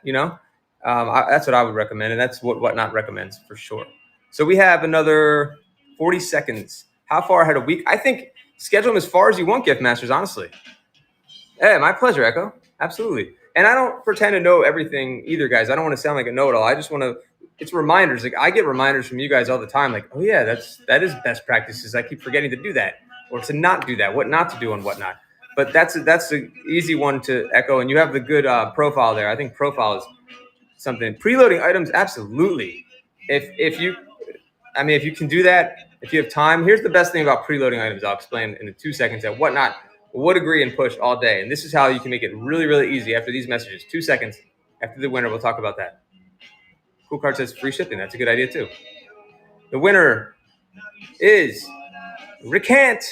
Speaker 1: That's what I would recommend, and that's what Whatnot recommends for sure. So we have another 40 seconds. How far ahead? A week? I think schedule them as far as you want, Gift Masters, honestly. Hey, my pleasure, Echo. Absolutely. And I don't pretend to know everything either, guys. I don't want to sound like a know-it-all. I just want to, it's reminders. Like, I get reminders from you guys all the time. Like, oh yeah, that is best practices. I keep forgetting to do that, or to not do that, what not to do and whatnot. But that's an easy one to echo. And you have the good profile there. I think profile is something. Preloading items, absolutely. If you can do that, if you have time, here's the best thing about preloading items. I'll explain in the 2 seconds that Whatnot would agree and push all day. And this is how you can make it really, really easy after these messages. 2 seconds after the winner, we'll talk about that. Cool Card says free shipping. That's a good idea too. The winner is Recant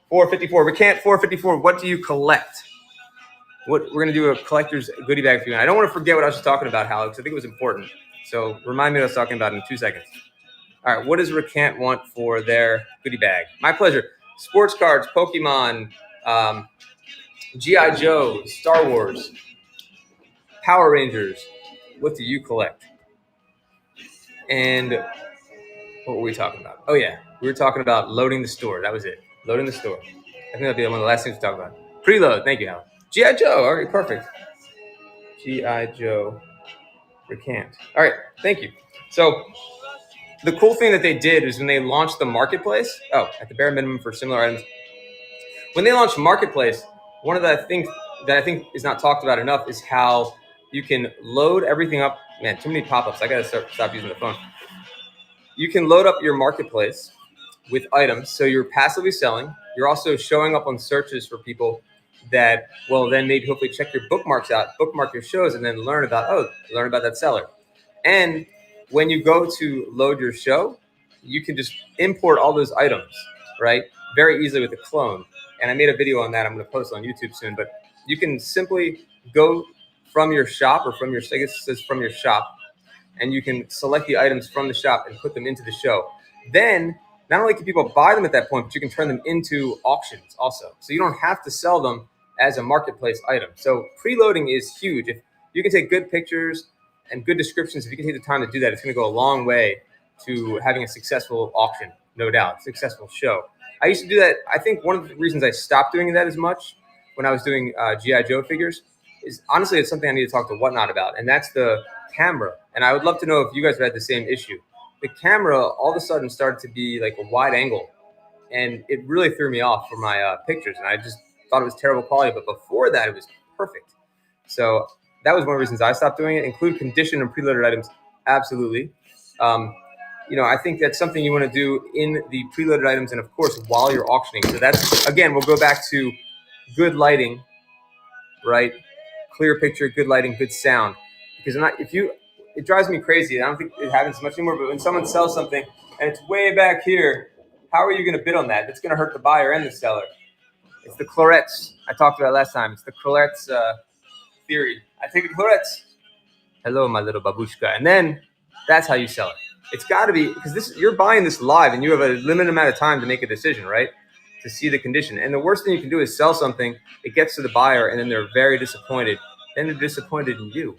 Speaker 1: 454. Recant 454. What do you collect? We're going to do a collector's goodie bag for you. And I don't want to forget what I was talking about, Hal, because I think it was important. So remind me what I was talking about in 2 seconds. All right, what does Recant want for their goodie bag? My pleasure. Sports cards, Pokemon, G.I. Joe, Star Wars, Power Rangers. What do you collect? And what were we talking about? Oh, yeah. We were talking about loading the store. That was it. Loading the store. I think that'll be one of the last things to talk about. Preload. Thank you, Hal. G.I. Joe. All right, perfect. G.I. Joe Recant. All right, thank you. So the cool thing that they did is when they launched the marketplace, at the bare minimum for similar items, when they launched Marketplace, one of the things that I think is not talked about enough is how you can load everything up. Man, too many pop-ups. I got to stop using the phone. You can load up your marketplace with items. So you're passively selling. You're also showing up on searches for people that will then maybe hopefully check your bookmarks out, bookmark your shows, and then learn about that seller. And when you go to load your show, you can just import all those items, right? Very easily with a clone. And I made a video on that. I'm going to post on YouTube soon. But you can simply go from your shop or from your, I guess it says from your shop, and you can select the items from the shop and put them into the show. Then not only can people buy them at that point, but you can turn them into auctions also. So you don't have to sell them as a marketplace item. So preloading is huge. If you can take good pictures and good descriptions, if you can take the time to do that, it's going to go a long way to having a successful auction, no doubt, successful show. I used to do that. I think one of the reasons I stopped doing that as much when I was doing G.I. Joe figures is honestly it's something I need to talk to Whatnot about, and that's the camera. And I would love to know if you guys have had the same issue. The camera all of a sudden started to be like a wide angle, and it really threw me off for my pictures, and I just thought it was terrible quality. But before that, it was perfect. So that was one of the reasons I stopped doing it. Include condition and preloaded items, absolutely. I think that's something you want to do in the preloaded items, and of course while you're auctioning. So that's, again, we'll go back to good lighting, right? Clear picture, good lighting, good sound. Because it drives me crazy. I don't think it happens much anymore. But when someone sells something and it's way back here, how are you going to bid on that? That's going to hurt the buyer and the seller. It's the clarets I talked about last time. It's the clarets theory. I take the clarets. Hello, my little babushka, and then that's how you sell it. It's got to be, because you're buying this live and you have a limited amount of time to make a decision, right? To see the condition. And the worst thing you can do is sell something, it gets to the buyer, and then they're very disappointed then they're disappointed in you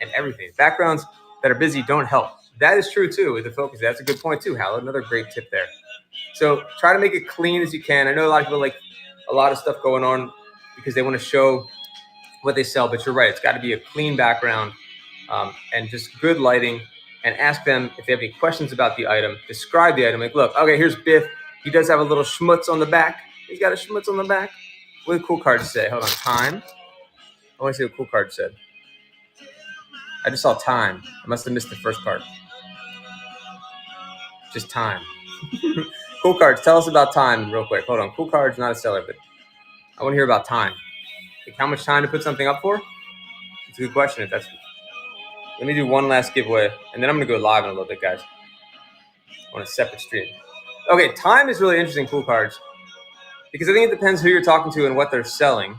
Speaker 1: and everything. Backgrounds that are busy don't help. That is true too with the focus. That's a good point too, Hal. Another great tip there. So try to make it clean as you can. I know a lot of people like a lot of stuff going on because they want to show what they sell, but you're right. It's got to be a clean background and just good lighting. And ask them if they have any questions about the item. Describe the item. Like, look, okay, here's Biff. He does have a little schmutz on the back. He's got a schmutz on the back. What did the cool card say? Hold on, time. I want to see what cool card said. I just saw time. I must have missed the first part. Just time. Cool cards, tell us about time real quick. Hold on. Cool cards, not a seller, but I want to hear about time. Like how much time to put something up for? It's a good question. If that's. Let me do one last giveaway, and then I'm going to go live in a little bit, guys, on a separate stream. Okay, time is really interesting, cool cards, because I think it depends who you're talking to and what they're selling,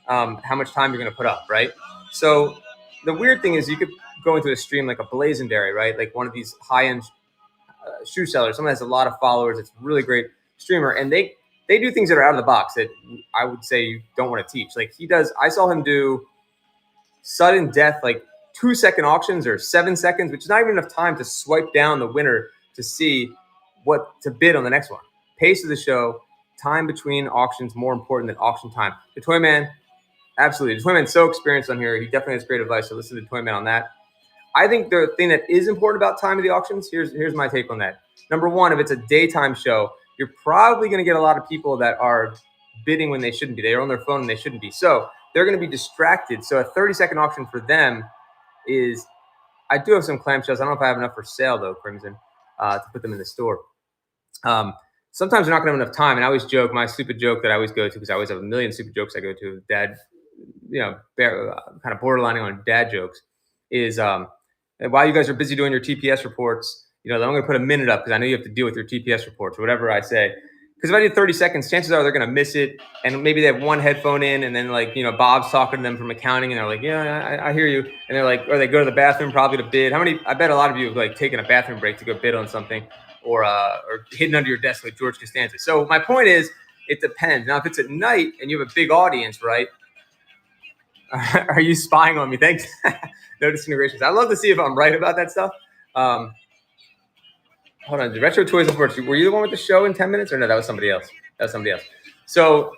Speaker 1: how much time you're going to put up, right? So the weird thing is you could go into a stream like a Blazendary, right? Like one of these high-end shoe sellers, someone that has a lot of followers, it's a really great streamer, and they do things that are out of the box that I would say you don't want to teach. Like he does, I saw him do sudden death, like 2-second auctions or 7 seconds, which is not even enough time to swipe down the winner to see what to bid on the next one. Pace of the show, time between auctions more important than auction time. The Toy Man, absolutely. The Toy Man's so experienced on here. He definitely has great advice. So listen to the Toy Man on that. I think the thing that is important about time of the auctions, here's my take on that. Number one, if it's a daytime show, you're probably going to get a lot of people that are bidding when they shouldn't be. They're on their phone and they shouldn't be. So they're going to be distracted. So a 30-second auction for them is, I do have some clamshells. I don't know if I have enough for sale though, Crimson, to put them in the store. Sometimes you're not going to have enough time. And I always joke, my stupid joke that I always go to, because I always have a million stupid jokes I go to, dad, kind of borderlining on dad jokes, is while you guys are busy doing your TPS reports, I'm going to put a minute up because I know you have to deal with your TPS reports or whatever I say. Because if I do 30 seconds, chances are they're going to miss it. And maybe they have one headphone in and then Bob's talking to them from accounting and they're like, yeah, I hear you. And they're like, or they go to the bathroom probably to bid. I bet a lot of you have taken a bathroom break to go bid on something or hidden under your desk like George Costanza. So my point is, it depends. Now, if it's at night and you have a big audience, right? Are you spying on me? Thanks. No disintegrations. I'd love to see if I'm right about that stuff. Hold on. The Retro Toys and Sports. Were you the one with the show in 10 minutes? Or no, that was somebody else. So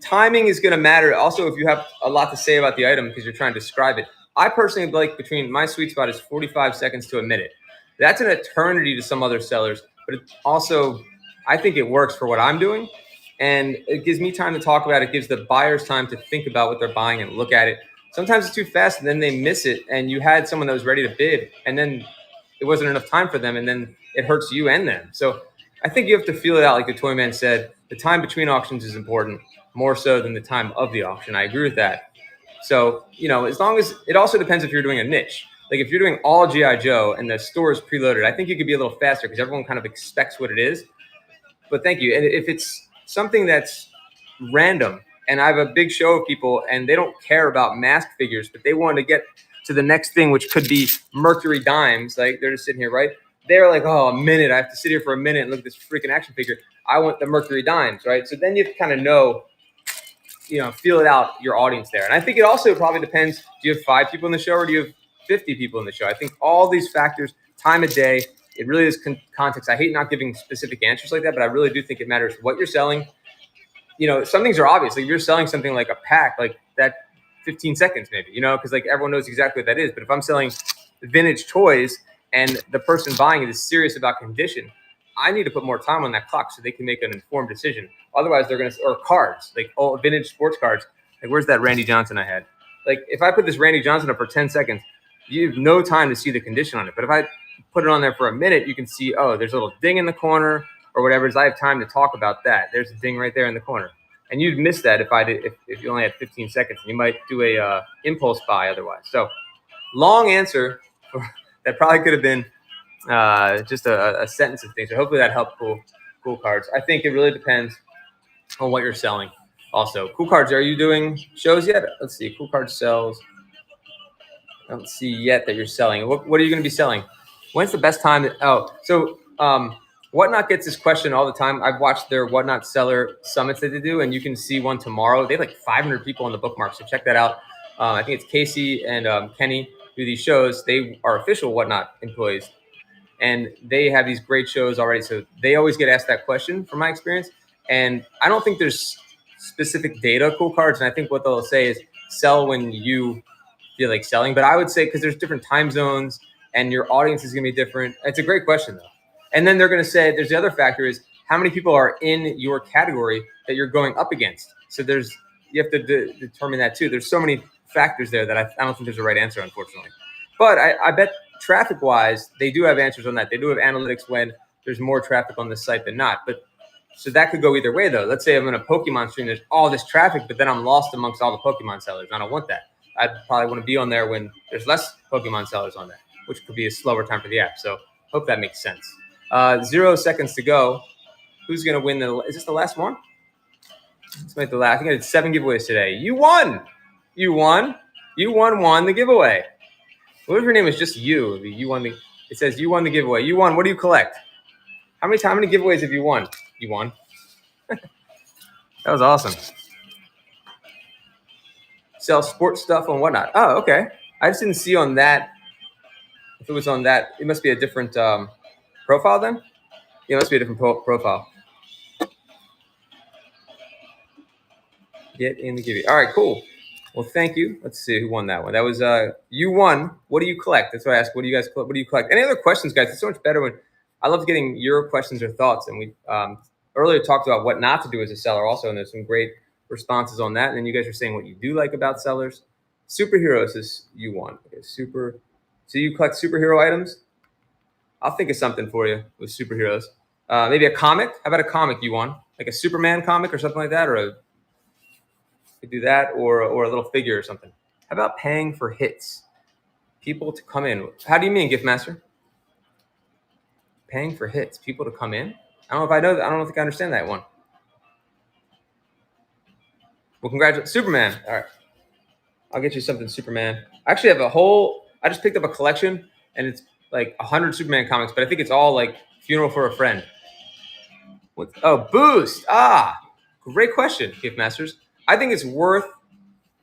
Speaker 1: timing is going to matter. Also, if you have a lot to say about the item because you're trying to describe it. I personally like my sweet spot is 45 seconds to a minute. That's an eternity to some other sellers. But it also, I think it works for what I'm doing. And it gives me time to talk about it. It gives the buyers time to think about what they're buying and look at it. Sometimes it's too fast and then they miss it. And you had someone that was ready to bid and then it wasn't enough time for them. And then it hurts you and them. So I think you have to feel it out. Like the Toy Man said, the time between auctions is important, more so than the time of the auction. I agree with that. So, as long as it also depends if you're doing a niche. Like if you're doing all G.I. Joe and the store is preloaded, I think you could be a little faster because everyone kind of expects what it is. But thank you. And if it's something that's random, and I have a big show of people and they don't care about mask figures, but they want to get to the next thing, which could be Mercury dimes. Like they're just sitting here, right? They're like, oh, a minute. I have to sit here for a minute and look at this freaking action figure. I want the Mercury dimes, right? So then you kind of know, feel it out your audience there. And I think it also probably depends. Do you have 5 people in the show or do you have 50 people in the show? I think all these factors, time of day, it really is context. I hate not giving specific answers like that, but I really do think it matters what you're selling. Some things are obvious. Like if you're selling something like a pack, like that 15 seconds maybe, because like everyone knows exactly what that is. But if I'm selling vintage toys and the person buying it is serious about condition, I need to put more time on that clock so they can make an informed decision. Otherwise, they're going to, or cards, like vintage sports cards. Like where's that Randy Johnson I had? Like if I put this Randy Johnson up for 10 seconds, you have no time to see the condition on it. But if I put it on there for a minute, you can see, oh, there's a little ding in the corner or whatever. I have time to talk about that. There's a ding right there in the corner. And you'd miss that if you only had 15 seconds. You might do a impulse buy otherwise. So long answer that probably could have been just a sentence of things. So hopefully that helped cool cards. I think it really depends on what you're selling. Also, cool cards, are you doing shows yet? Let's see. Cool cards sells. I don't see yet that you're selling. What are you going to be selling? When's the best time? Whatnot gets this question all the time. I've watched their Whatnot Seller summits that they do, and you can see one tomorrow. They have like 500 people on the bookmark, so check that out. I think it's Casey and Kenny do these shows. They are official Whatnot employees, and they have these great shows already. So they always get asked that question from my experience. And I don't think there's specific data cool cards. And I think what they'll say is sell when you feel like selling. But I would say, because there's different time zones and your audience is going to be different. It's a great question, though. And then they're going to say there's the other factor is how many people are in your category that you're going up against. So you have to determine that too. There's so many factors there that I don't think there's a right answer, unfortunately. But I bet traffic wise, they do have answers on that. They do have analytics when there's more traffic on the site than not. But so that could go either way, though. Let's say I'm in a Pokemon stream, there's all this traffic, but then I'm lost amongst all the Pokemon sellers. I don't want that. I'd probably want to be on there when there's less Pokemon sellers on there, which could be a slower time for the app. So hope that makes sense. 0 seconds to go. Who's going to win? Is this the last one? This might be the last. I think I did 7 giveaways today. You won. You won the giveaway. What if your name is just you? You won the. It says you won the giveaway. You won. What do you collect? How many giveaways have you won? You won. That was awesome. Sell sports stuff and whatnot. Oh, okay. I just didn't see on that. If it was on that, it must be a different profile then. Yeah, it must be a different profile. Get in the giveaway. All right, cool. Well, thank you. Let's see who won that one. That was you won. What do you collect? That's what I asked. What do you guys collect? What do you collect? Any other questions, guys? It's so much better when I love getting your questions or thoughts. And we earlier talked about what not to do as a seller also, and there's some great responses on that. And then you guys are saying what you do like about sellers. Superheroes is you won. Okay, so you collect superhero items? I'll think of something for you with superheroes. Maybe a comic. How about a comic you won? Like a Superman comic or something like that, or could do that, or a little figure or something. How about paying for hits? People to come in. How do you mean, Gift Master? Paying for hits. People to come in? I don't know if I know that. I don't think I understand that one. Well, congratulations. Superman. All right. I'll get you something Superman. I actually have I just picked up a collection, and it's like 100 Superman comics, but I think it's all like Funeral for a Friend. Boost. Great question, Gift Masters. I think it's worth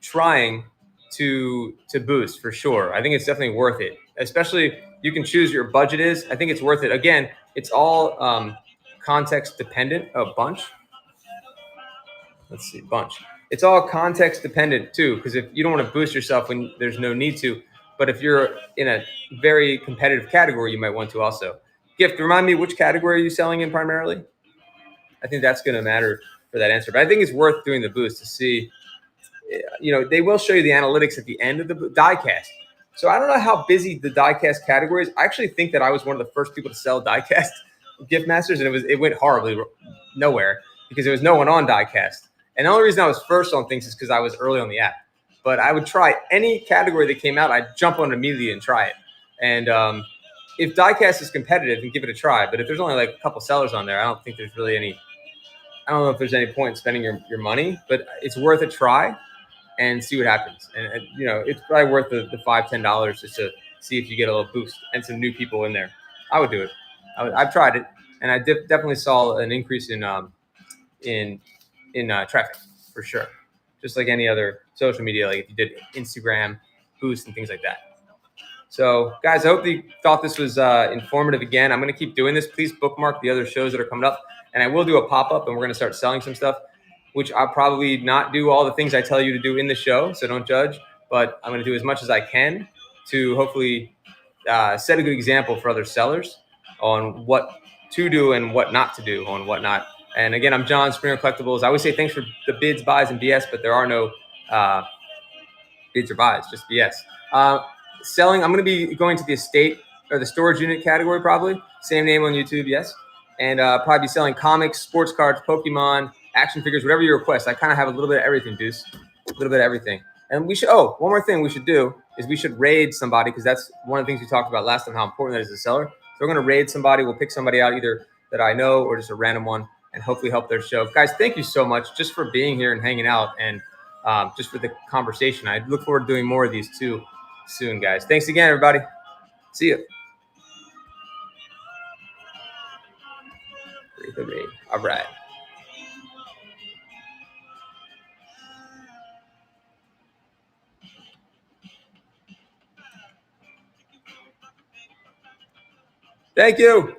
Speaker 1: trying to boost for sure. I think it's definitely worth it. Especially you can choose your budget is. I think it's worth it. Again, it's all context dependent. Bunch. Let's see, bunch. It's all context dependent too, because if you don't want to boost yourself when there's no need to, but if you're in a very competitive category, you might want to also. Gift, remind me, which category are you selling in primarily? I think that's going to matter for that answer. But I think it's worth doing the boost to see. They will show you the analytics at the end of the diecast. So I don't know how busy the diecast category is. I actually think that I was one of the first people to sell diecast Gift Masters, and it went horribly nowhere because there was no one on diecast. And the only reason I was first on things is because I was early on the app. But I would try any category that came out. I'd jump on it immediately and try it. And if diecast is competitive, then give it a try. But if there's only like a couple sellers on there, I don't think there's really any. I don't know if there's any point in spending your money, but it's worth a try and see what happens. And it's probably worth the $5-10 just to see if you get a little boost and some new people in there. I would do it. I've tried it, and I definitely saw an increase in traffic for sure. Just like any other social media, like if you did Instagram boost and things like that. So, guys, I hope you thought this was informative. Again, I'm going to keep doing this. Please bookmark the other shows that are coming up, and I will do a pop-up, and we're going to start selling some stuff, which I'll probably not do all the things I tell you to do in the show, so don't judge. But I'm going to do as much as I can to hopefully set a good example for other sellers on what to do and what not to do on Whatnot. And again, I'm John, Springer Collectibles. I always say thanks for the bids, buys, and BS, but there are no bids or buys, just BS. Selling, I'm going to be going to the estate or the storage unit category probably. Same name on YouTube, yes. And probably be selling comics, sports cards, Pokemon, action figures, whatever you request. I kind of have a little bit of everything, Deuce. A little bit of everything. And we should, one more thing we should do is we should raid somebody, because that's one of the things we talked about last time, how important that is as a seller. So we're going to raid somebody. We'll pick somebody out either that I know or just a random one and hopefully help their show. Guys, thank you so much just for being here and hanging out and just for the conversation. I look forward to doing more of these too soon, guys. Thanks again, everybody. See you. All right. Thank you.